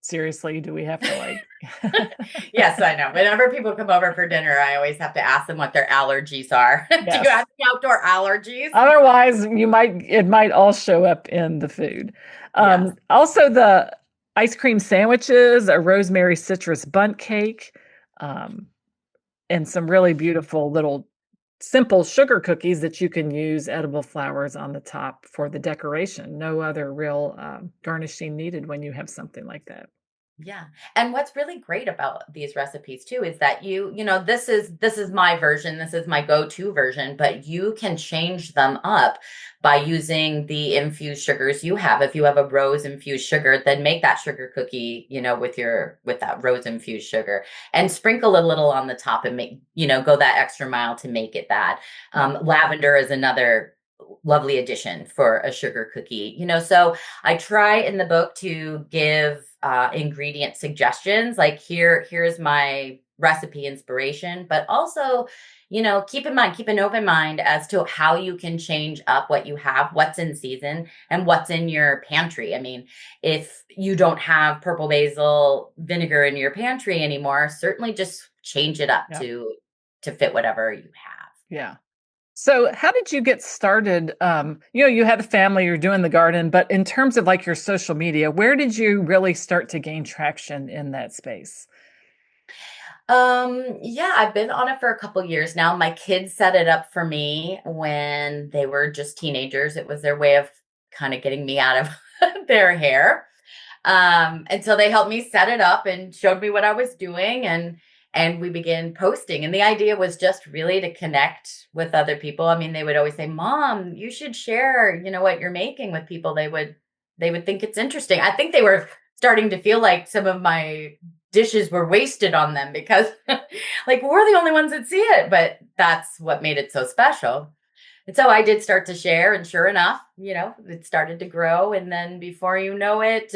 Speaker 1: seriously, do we have to like?
Speaker 3: Yes, I know. Whenever people come over for dinner, I always have to ask them what their allergies are. Do you
Speaker 1: Yes.
Speaker 3: have any outdoor allergies?
Speaker 1: Otherwise, it might all show up in the food.
Speaker 3: Yes.
Speaker 1: Also, the ice cream sandwiches, a rosemary citrus bundt cake, um, and some really beautiful little simple sugar cookies that you can use edible flowers on the top for the decoration. No other real garnishing needed when you have something like that.
Speaker 3: Yeah. And what's really great about these recipes too is that this is my version, this is my go-to version, but you can change them up by using the infused sugars you have. If you have a rose infused sugar, then make that sugar cookie, with that rose infused sugar and sprinkle a little on the top and go that extra mile to make it that.
Speaker 1: Yeah.
Speaker 3: Lavender is another lovely addition for a sugar cookie. So I try in the book to give ingredient suggestions, like here's my recipe inspiration, but also, keep an open mind as to how you can change up what you have, what's in season, and what's in your pantry. I mean, if you don't have purple basil vinegar in your pantry anymore, certainly just change it up
Speaker 1: Yeah.
Speaker 3: to fit whatever you have.
Speaker 1: Yeah. So, how did you get started? You had a family, you're doing the garden, but in terms of like your social media, where did you really start to gain traction in that space?
Speaker 3: Yeah, I've been on it for a couple years now. My kids set it up for me when they were just teenagers. It was their way of kind of getting me out of their hair. And so they helped me set it up and showed me what I was doing, and we began posting. And the idea was just really to connect with other people. I mean, they would always say, "Mom, you should share, what you're making with people." They would think it's interesting. I think they were starting to feel like some of my dishes were wasted on them because like we're the only ones that see it, but that's what made it so special. And so I did start to share, and sure enough, it started to grow. And then before you know it,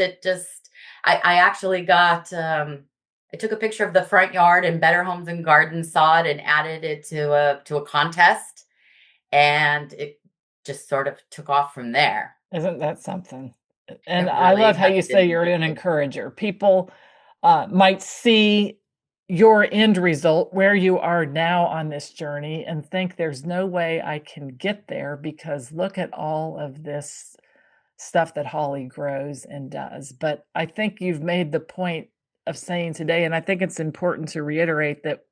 Speaker 3: I actually I took a picture of the front yard, and Better Homes and Gardens saw it and added it to a contest. And it just sort of took off from there.
Speaker 1: Isn't that something? And
Speaker 3: It
Speaker 1: I
Speaker 3: really
Speaker 1: love how
Speaker 3: has
Speaker 1: you say
Speaker 3: been
Speaker 1: you're an
Speaker 3: great.
Speaker 1: encourager. People might see your end result where you are now on this journey and think there's no way I can get there because look at all of this stuff that Holly grows and does. But I think you've made the point of saying today, and I think it's important to reiterate that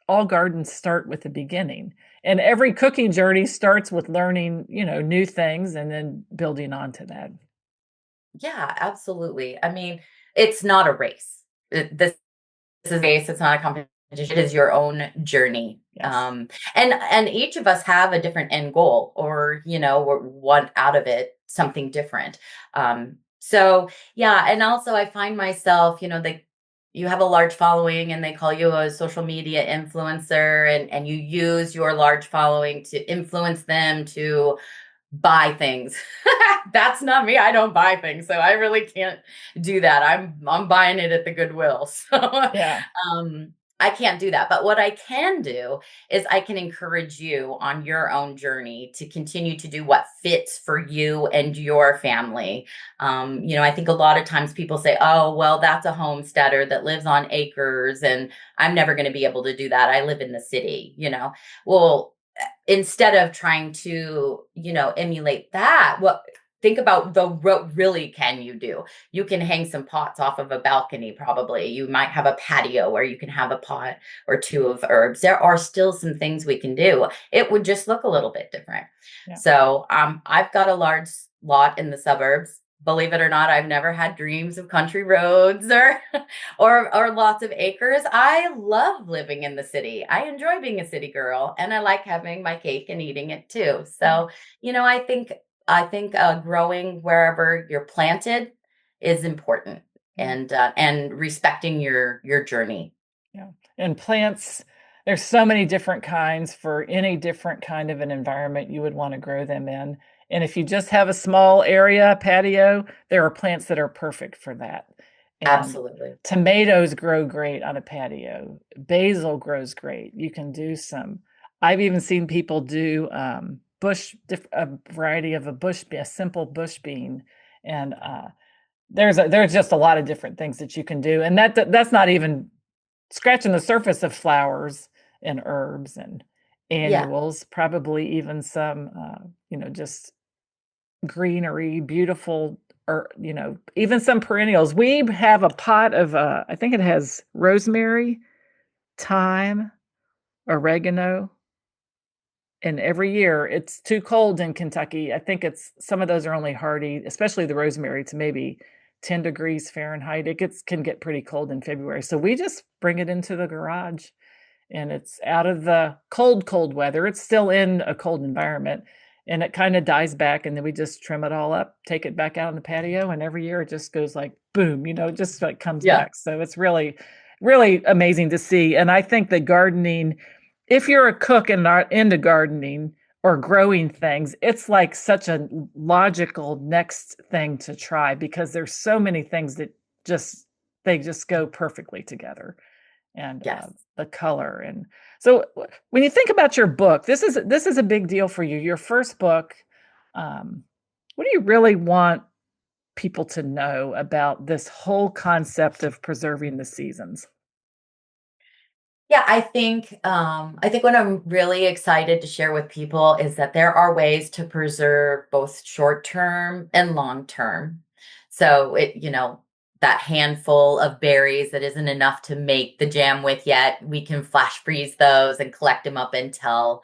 Speaker 1: all gardens start with the beginning. And every cooking journey starts with learning, new things and then building onto that.
Speaker 3: Yeah, absolutely. I mean, it's not a race. This is a race. It's not a competition. It is your own journey.
Speaker 1: Yes.
Speaker 3: And each of us have a different end goal, or we want out of it something different. So yeah, and also I find myself, you have a large following and they call you a social media influencer, and you use your large following to influence them to buy things. That's not me. I don't buy things, so I really can't do that. I'm buying it at the Goodwill. So
Speaker 1: Yeah.
Speaker 3: um I can't do that. But what I can do is I can encourage you on your own journey to continue to do what fits for you and your family. I think a lot of times people say, "Oh, well, that's a homesteader that lives on acres, and I'm never going to be able to do that. I live in the city." Well, instead of trying to emulate that, what think about what really can you do. You can hang some pots off of a balcony. Probably you might have a patio where you can have a pot or two of herbs. There are still some things we can do. It would just look a little bit different.
Speaker 1: Yeah.
Speaker 3: So I've got a large lot in the suburbs. Believe it or not, I've never had dreams of country roads or or lots of acres. I love living in the city. I enjoy being a city girl, and I like having my cake and eating it too.
Speaker 1: Yeah.
Speaker 3: So, I think growing wherever you're planted is important,
Speaker 1: Yeah.
Speaker 3: and respecting your journey.
Speaker 1: Yeah. And plants, there's so many different kinds for any different kind of an environment you would want to grow them in. And if you just have a small area, patio, there are plants that are perfect for that. And
Speaker 3: Absolutely.
Speaker 1: tomatoes grow great on a patio. Basil grows great. You can do some. I've even seen people do a variety of a simple bush bean, and there's just a lot of different things that you can do, and that's not even scratching the surface of flowers and herbs and
Speaker 3: Yeah.
Speaker 1: annuals, probably even some, just greenery, beautiful, or, even some perennials. We have a pot of, I think it has rosemary, thyme, oregano, and every year it's too cold in Kentucky. I think it's some of those are only hardy, especially the rosemary, to maybe 10 degrees Fahrenheit. Can get pretty cold in February. So we just bring it into the garage, and it's out of the cold weather. It's still in a cold environment, and it kind of dies back, and then we just trim it all up, take it back out on the patio, and every year it just goes like boom, it just like comes
Speaker 3: Yeah.
Speaker 1: back. So it's really, really amazing to see. And I think that gardening, if you're a cook and not into gardening or growing things, it's like such a logical next thing to try, because there's so many things that they just go perfectly together. And
Speaker 3: Yes.
Speaker 1: the color. And so when you think about your book, this is a big deal for you. Your first book. What do you really want people to know about this whole concept of preserving the seasons?
Speaker 3: Yeah, I think what I'm really excited to share with people is that there are ways to preserve both short term and long term. So that handful of berries that isn't enough to make the jam with yet, we can flash freeze those and collect them up until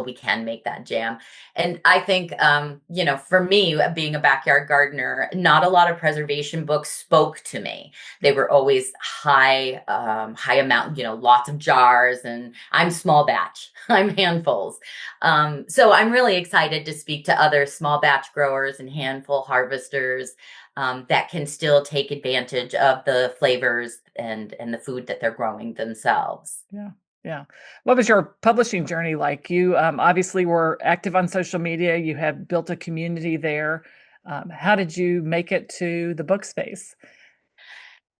Speaker 3: we can make that jam. And I think for me, being a backyard gardener, not a lot of preservation books spoke to me. They were always high amount, lots of jars, and I'm small batch. I'm handfuls. So I'm really excited to speak to other small batch growers and handful harvesters that can still take advantage of the flavors and the food that they're growing themselves.
Speaker 1: Yeah. Yeah. What was your publishing journey like? You obviously were active on social media. You have built a community there. How did you make it to the book space?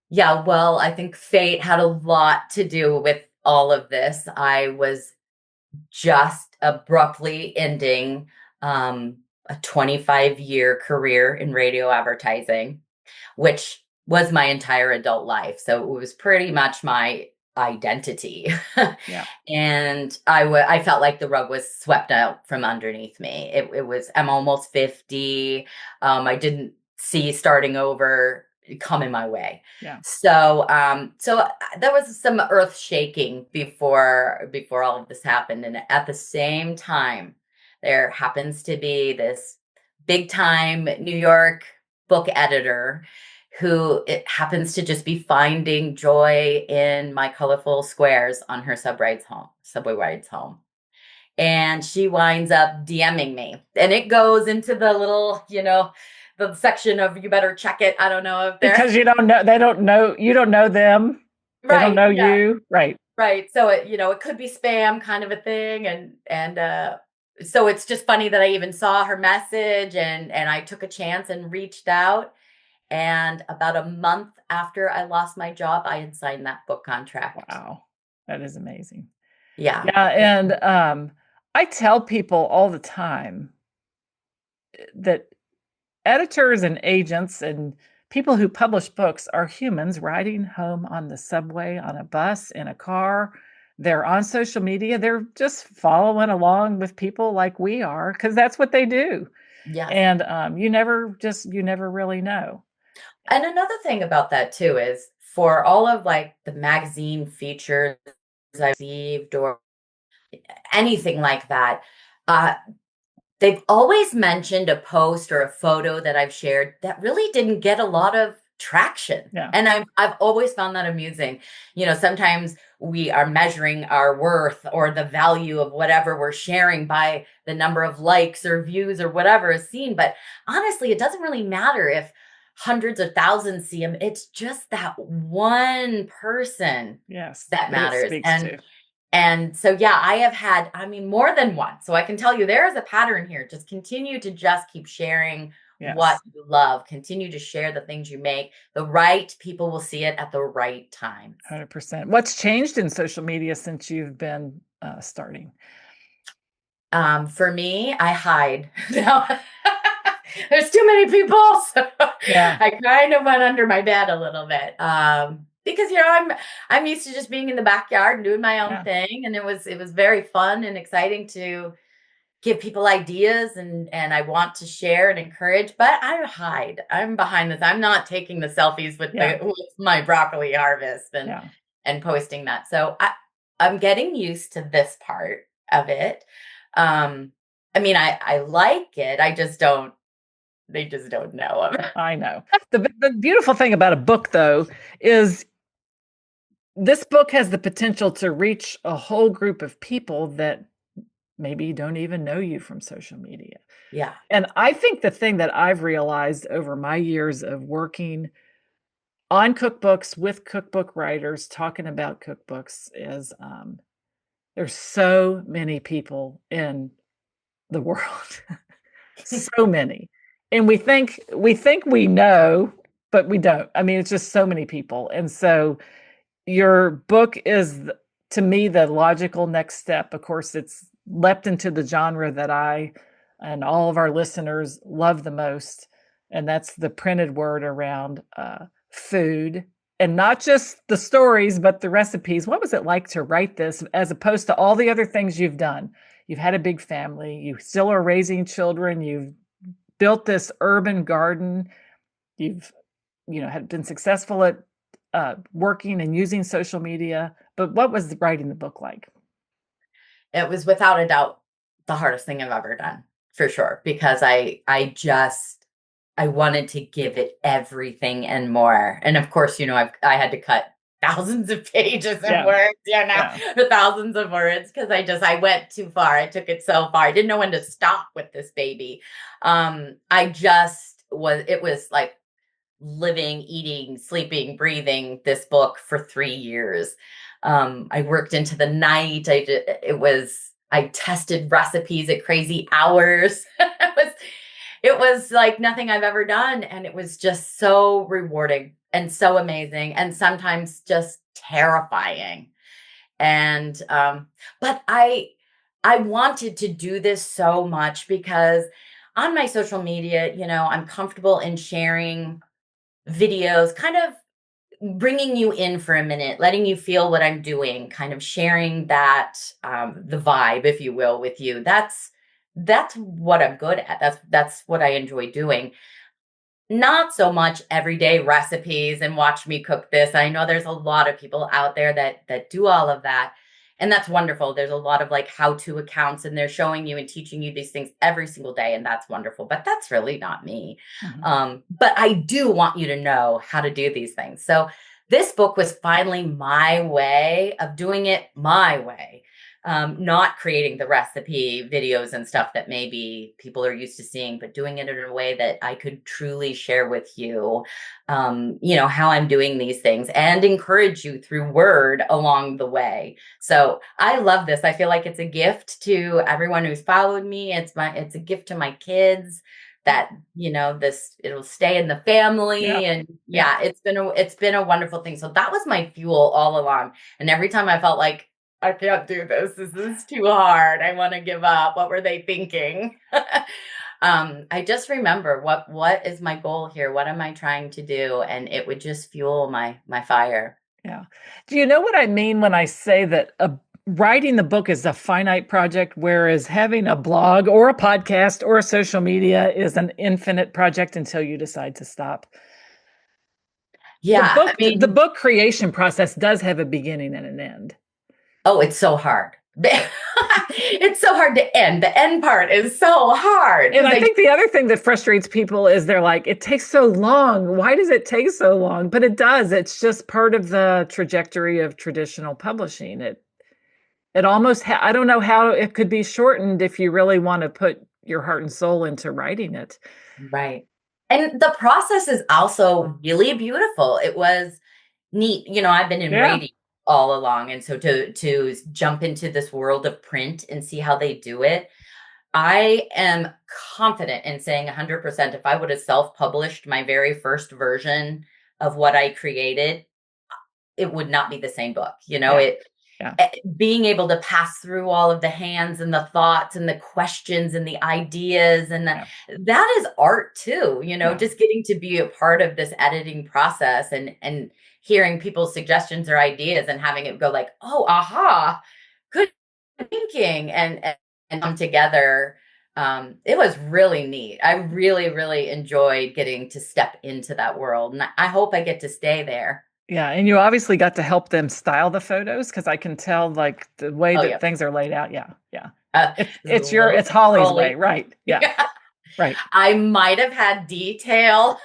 Speaker 3: Yeah, well, I think fate had a lot to do with all of this. I was just abruptly ending a 25-year career in radio advertising, which was my entire adult life. So it was pretty much my identity.
Speaker 1: Yeah.
Speaker 3: And I felt like the rug was swept out from underneath me. I'm almost 50. I didn't see starting over coming my way.
Speaker 1: Yeah.
Speaker 3: So there was some earth shaking before all of this happened. And at the same time, there happens to be this big time New York book editor who it happens to just be finding joy in my colorful squares on her subway rides home. And she winds up DMing me. And it goes into the little, the section of you better check it. I don't know if they're
Speaker 1: Because you don't know, they don't know, you don't know them. They don't
Speaker 3: right.
Speaker 1: know
Speaker 3: Yeah.
Speaker 1: you. Right.
Speaker 3: Right. So it could be spam kind of a thing. And so it's just funny that I even saw her message and I took a chance and reached out. And about a month after I lost my job, I had signed that book contract.
Speaker 1: Wow. That is amazing.
Speaker 3: Yeah.
Speaker 1: Yeah. And I tell people all the time that editors and agents and people who publish books are humans riding home on the subway, on a bus, in a car. They're on social media. They're just following along with people like we are, because that's what they do.
Speaker 3: Yes.
Speaker 1: And you never really know.
Speaker 3: And another thing about that too is for all of like the magazine features I received or anything like that, uh, they've always mentioned a post or a photo that I've shared that really didn't get a lot of traction.
Speaker 1: Yeah.
Speaker 3: And I've always found that amusing. Sometimes we are measuring our worth or the value of whatever we're sharing by the number of likes or views or whatever is seen. But honestly, it doesn't really matter if hundreds of thousands see them. It's just that one person
Speaker 1: Yes,
Speaker 3: that matters.
Speaker 1: To.
Speaker 3: And so, yeah, I have had, more than one. So I can tell you there is a pattern here. Just continue to just keep sharing what you love. Continue to share the things you make. The right people will see it at the right time.
Speaker 1: 100%. What's changed in social media since you've been starting?
Speaker 3: For me, I hide. There's too many people. So
Speaker 1: yeah.
Speaker 3: I kind of went under my bed a little bit. Because I'm used to just being in the backyard and doing my own thing, and it was very fun and exciting to give people ideas and I want to share and encourage, but I hide. I'm behind this. I'm not taking the selfies with my broccoli harvest and posting that. So I'm getting used to this part of it. I like it. I just don't They just don't know them.
Speaker 1: I know. The beautiful thing about a book, though, is this book has the potential to reach a whole group of people that maybe don't even know you from social media.
Speaker 3: Yeah.
Speaker 1: And I think the thing that I've realized over my years of working on cookbooks with cookbook writers, talking about cookbooks, is there's so many people in the world. So many. And we think we know, but we don't. I mean, it's just so many people. And so your book is, to me, the logical next step. Of course, it's leapt into the genre that I and all of our listeners love the most, and that's the printed word around food, and not just the stories, but the recipes. What was it like to write this, as opposed to all the other things you've done? You've had a big family. You still are raising children. You've built this urban garden. You've, had been successful at working and using social media. But what was writing the book like?
Speaker 3: It was without a doubt the hardest thing I've ever done, for sure, because I wanted to give it everything and more. And of course, I had to cut thousands of pages and words, or thousands of words, because I went too far. I took it so far. I didn't know when to stop with this baby. It was like living, eating, sleeping, breathing this book for 3 years. I worked into the night. I tested recipes at crazy hours. It was like nothing I've ever done. And it was just so rewarding and so amazing, and sometimes just terrifying. And, but I wanted to do this so much because on my social media, I'm comfortable in sharing videos, kind of bringing you in for a minute, letting you feel what I'm doing, kind of sharing that, the vibe, if you will, with you. That's what I'm good at. That's what I enjoy doing. Not so much everyday recipes and watch me cook this. I know there's a lot of people out there that do all of that. And that's wonderful. There's a lot of like how-to accounts, and they're showing you and teaching you these things every single day. And that's wonderful. But that's really not me.
Speaker 1: Mm-hmm.
Speaker 3: But I do want you to know how to do these things. So this book was finally my way of doing it my way. Not creating the recipe videos and stuff that maybe people are used to seeing, but doing it in a way that I could truly share with you, how I'm doing these things and encourage you through word along the way. So I love this. I feel like it's a gift to everyone who's followed me. It's a gift to my kids that, it'll stay in the family. And it's been a wonderful thing. So that was my fuel all along. And every time I felt like, I can't do this. This is too hard. I want to give up. What were they thinking? I just remember what is my goal here? What am I trying to do? And it would just fuel my fire.
Speaker 1: Yeah. Do you know what I mean when I say that writing the book is a finite project, whereas having a blog or a podcast or a social media is an infinite project until you decide to stop?
Speaker 3: Yeah.
Speaker 1: The book creation process does have a beginning and an end.
Speaker 3: Oh, it's so hard. It's so hard to end. The end part is so hard.
Speaker 1: And I think the other thing that frustrates people is they're like, it takes so long. Why does it take so long? But it does. It's just part of the trajectory of traditional publishing. It almost, I don't know how it could be shortened if you really want to put your heart and soul into writing it.
Speaker 3: Right. And the process is also really beautiful. It was neat. I've been in radio all along. And so to jump into this world of print and see how they do it, I am confident in saying 100%, if I would have self-published my very first version of what I created, it would not be the same book. Being able to pass through all of the hands and the thoughts and the questions and the ideas, and that is art too, just getting to be a part of this editing process and hearing people's suggestions or ideas and having it go like, oh, aha, good thinking, and come together. It was really neat. I really, really enjoyed getting to step into that world. And I hope I get to stay there.
Speaker 1: Yeah. And you obviously got to help them style the photos, because I can tell like the way that things are laid out. Yeah. Yeah. It's Holly's way. Right. Yeah. Right.
Speaker 3: I might have had detail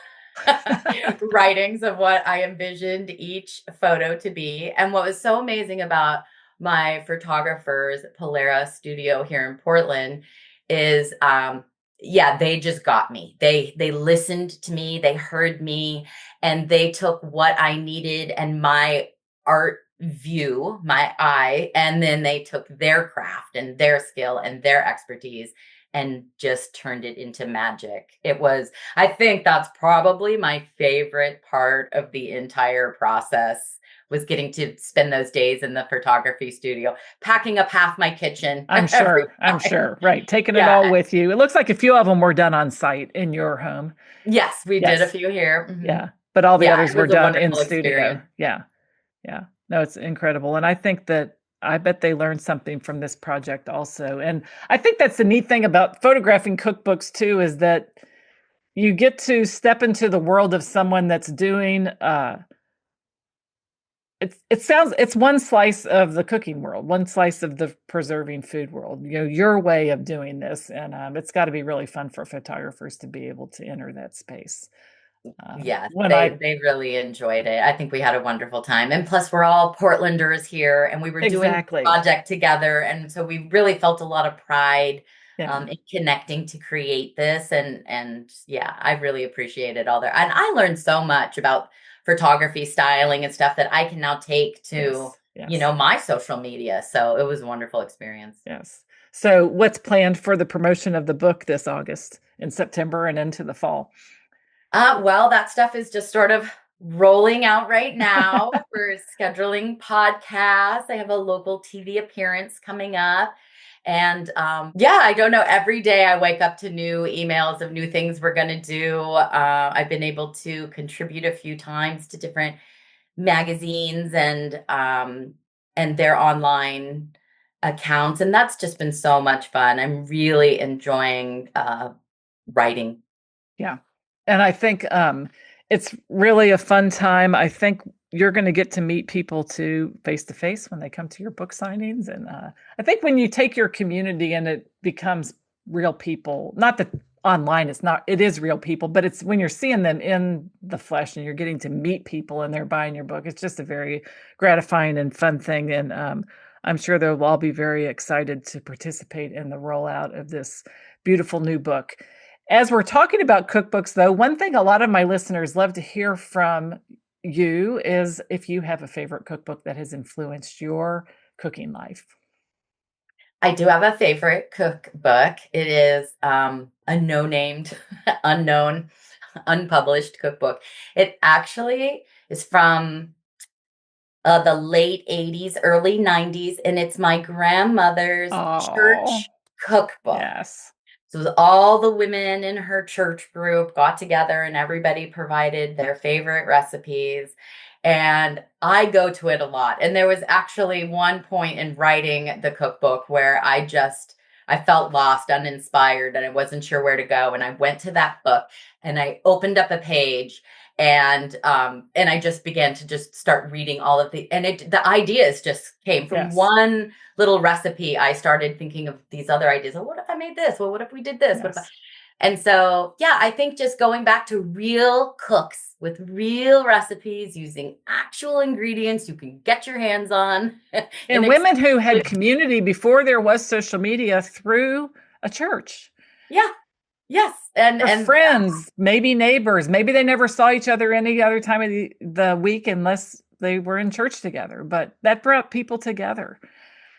Speaker 3: writings of what I envisioned each photo to be. And what was so amazing about my photographer's Polera studio here in Portland is yeah, they just got me. They listened to me, they heard me, and they took what I needed and my art view, my eye, and then they took their craft and their skill and their expertise and just turned it into magic. I think that's probably my favorite part of the entire process was getting to spend those days in the photography studio, packing up half my kitchen
Speaker 1: I'm
Speaker 3: every
Speaker 1: sure. I'm
Speaker 3: time.
Speaker 1: sure. Right. Taking it
Speaker 3: Yeah.
Speaker 1: all with you. It looks like a few of them were done on site in your home.
Speaker 3: Yes, we did a
Speaker 1: Yes.
Speaker 3: few here.
Speaker 1: Yeah. But all the
Speaker 3: Yeah,
Speaker 1: others
Speaker 3: it
Speaker 1: were
Speaker 3: was a
Speaker 1: done in
Speaker 3: wonderful
Speaker 1: studio.
Speaker 3: experience.
Speaker 1: Yeah. Yeah. No, it's incredible. And I bet they learned something from this project also. And I think that's the neat thing about photographing cookbooks too, is that you get to step into the world of someone that's doing it's one slice of the cooking world, one slice of the preserving food world, your way of doing this. And it's got to be really fun for photographers to be able to enter that space.
Speaker 3: Yes,
Speaker 1: When I
Speaker 3: they really enjoyed it. I think we had a wonderful time. And plus we're all Portlanders here and we were doing the
Speaker 1: Exactly.
Speaker 3: project together. And so we really felt a lot of pride
Speaker 1: Yeah.
Speaker 3: in connecting to create this. And yeah, I really appreciated all that. And I learned so much about photography, styling and stuff that I can now take to,
Speaker 1: Yes. Yes.
Speaker 3: my social media. So it was a wonderful experience.
Speaker 1: Yes. So what's planned for the promotion of the book this August and September and into the fall?
Speaker 3: Well, that stuff is just sort of rolling out right now. We're scheduling podcasts. I have a local TV appearance coming up. And yeah, I don't know. Every day I wake up to new emails of new things we're going to do. I've been able to contribute a few times to different magazines and their online accounts. And that's just been so much fun. I'm really enjoying writing.
Speaker 1: Yeah. And I think it's really a fun time. I think you're going to get to meet people too face to face when they come to your book signings. And I think when you take your community and it becomes real people, not that online it is real people, but it's when you're seeing them in the flesh and you're getting to meet people and they're buying your book. It's just a very gratifying and fun thing. And I'm sure they'll all be very excited to participate in the rollout of this beautiful new book. As we're talking about cookbooks, though, one thing a lot of my listeners love to hear from you is if you have a favorite cookbook that has influenced your cooking life.
Speaker 3: I do have a favorite cookbook. It is a no-named, unknown, unpublished cookbook. It actually is from the late 80s, early 90s, and it's my grandmother's
Speaker 1: Oh,
Speaker 3: church cookbook.
Speaker 1: yes.
Speaker 3: So all the women in her church group got together and everybody provided their favorite recipes. And I go to it a lot. And there was actually one point in writing the cookbook where I felt lost, uninspired, and I wasn't sure where to go. And I went to that book and I opened up a page and I just began to just start reading all of the ideas just came from
Speaker 1: Yes.
Speaker 3: one little recipe. I started thinking of these other ideas. Well, what if I made this? Well, what if we did this?
Speaker 1: Yes.
Speaker 3: And so, yeah, I think just going back to real cooks with real recipes using actual ingredients you can get your hands on.
Speaker 1: And women who had community before there was social media through a church.
Speaker 3: Yeah. Yes. And
Speaker 1: friends, maybe neighbors, maybe they never saw each other any other time of the week unless they were in church together, but that brought people together.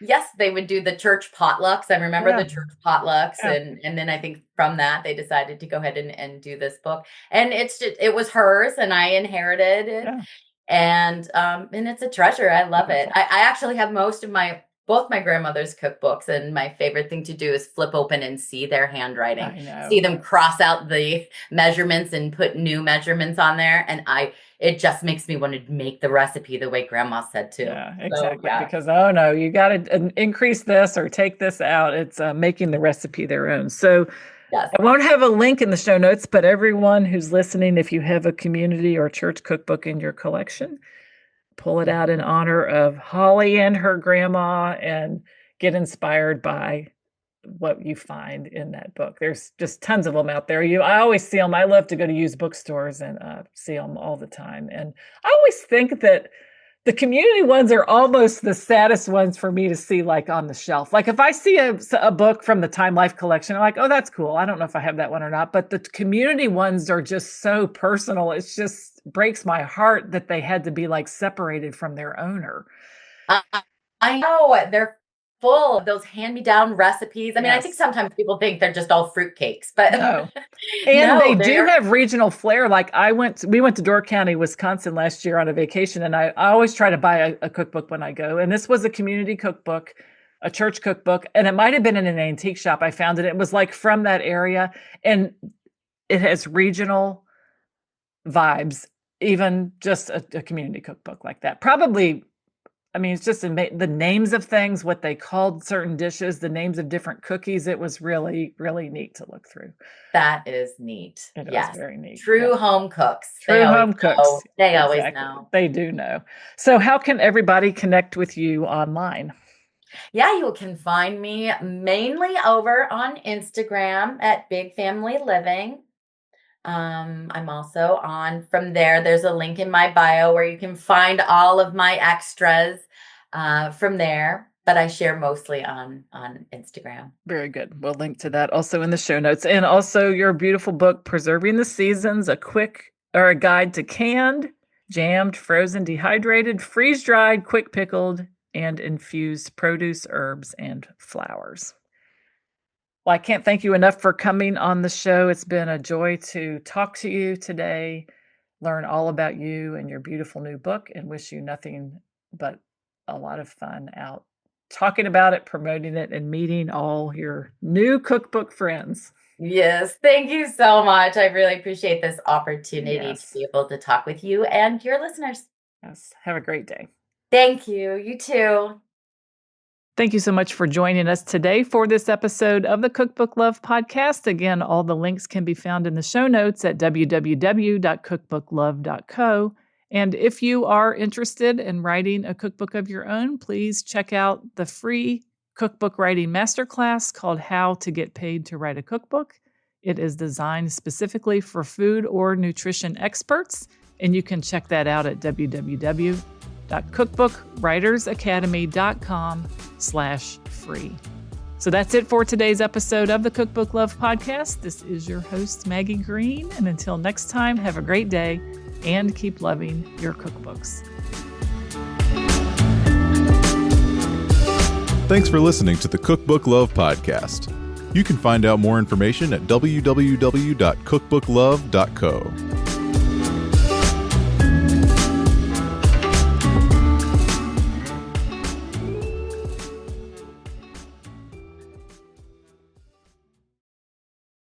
Speaker 3: Yes, they would do the church potlucks. I remember the church potlucks.
Speaker 1: Yeah.
Speaker 3: And then I think from that, they decided to go ahead and do this book. And it was hers and I inherited it.
Speaker 1: Yeah.
Speaker 3: And it's a treasure. I love it.
Speaker 1: Wonderful.
Speaker 3: I actually have both my grandmother's cookbooks, and my favorite thing to do is flip open and see their handwriting.
Speaker 1: I know.
Speaker 3: See them cross out the measurements and put new measurements on there. And it just makes me want to make the recipe the way grandma said to.
Speaker 1: Yeah, exactly.
Speaker 3: So, yeah.
Speaker 1: Because, oh no, you got to increase this or take this out. It's making the recipe their own. So
Speaker 3: Yes.
Speaker 1: I won't have a link in the show notes, but everyone who's listening, if you have a community or church cookbook in your collection, pull it out in honor of Holly and her grandma and get inspired by what you find in that book. There's just tons of them out there. I always see them. I love to go to used bookstores and see them all the time. And I always think that the community ones are almost the saddest ones for me to see, like on the shelf. Like if I see a book from the Time Life collection, I'm like, oh, that's cool. I don't know if I have that one or not. But the community ones are just so personal. It just breaks my heart that they had to be like separated from their owner.
Speaker 3: I know, they're full of those hand-me-down recipes. I mean,
Speaker 1: Yes.
Speaker 3: I think sometimes people think they're just all fruitcakes, but
Speaker 1: No. And
Speaker 3: no,
Speaker 1: they do
Speaker 3: they're-
Speaker 1: have regional flair. Like we went to Door County, Wisconsin last year on a vacation, and I always try to buy a cookbook when I go. And this was a community cookbook, a church cookbook, and it might have been in an antique shop. I found it. It was like from that area, and it has regional vibes, even just a community cookbook like that. Probably, I mean, it's just the names of things, what they called certain dishes, the names of different cookies. It was really, really neat to look through.
Speaker 3: That is neat.
Speaker 1: It
Speaker 3: Yes.
Speaker 1: was very neat.
Speaker 3: True
Speaker 1: Yeah.
Speaker 3: home cooks.
Speaker 1: True
Speaker 3: They always
Speaker 1: home cooks.
Speaker 3: know. They always
Speaker 1: Exactly.
Speaker 3: know.
Speaker 1: They do know. So how can everybody connect with you online?
Speaker 3: Yeah, you can find me mainly over on Instagram at Big Family Living. I'm also on from there. There's a link in my bio where you can find all of my extras from there, but I share mostly on Instagram.
Speaker 1: Very good. We'll link to that also in the show notes. And also your beautiful book, Preserving the Seasons, a guide to canned, jammed, frozen, dehydrated, freeze-dried, quick pickled, and infused produce, herbs, and flowers. Well, I can't thank you enough for coming on the show. It's been a joy to talk to you today, learn all about you and your beautiful new book, and wish you nothing but a lot of fun out talking about it, promoting it, and meeting all your new cookbook friends.
Speaker 3: Yes, thank you so much. I really appreciate this opportunity
Speaker 1: Yes.
Speaker 3: to be able to talk with you and your listeners.
Speaker 1: Yes. Have a great day.
Speaker 3: Thank you. You too.
Speaker 1: Thank you so much for joining us today for this episode of the Cookbook Love Podcast. Again, all the links can be found in the show notes at www.cookbooklove.co. And if you are interested in writing a cookbook of your own, please check out the free cookbook writing masterclass called How to Get Paid to Write a Cookbook. It is designed specifically for food or nutrition experts, and you can check that out at www.cookbookwritersacademy.com/free. So that's it for today's episode of the Cookbook Love Podcast. This is your host, Maggie Green. And until next time, have a great day and keep loving your cookbooks.
Speaker 2: Thanks for listening to the Cookbook Love Podcast. You can find out more information at www.cookbooklove.co.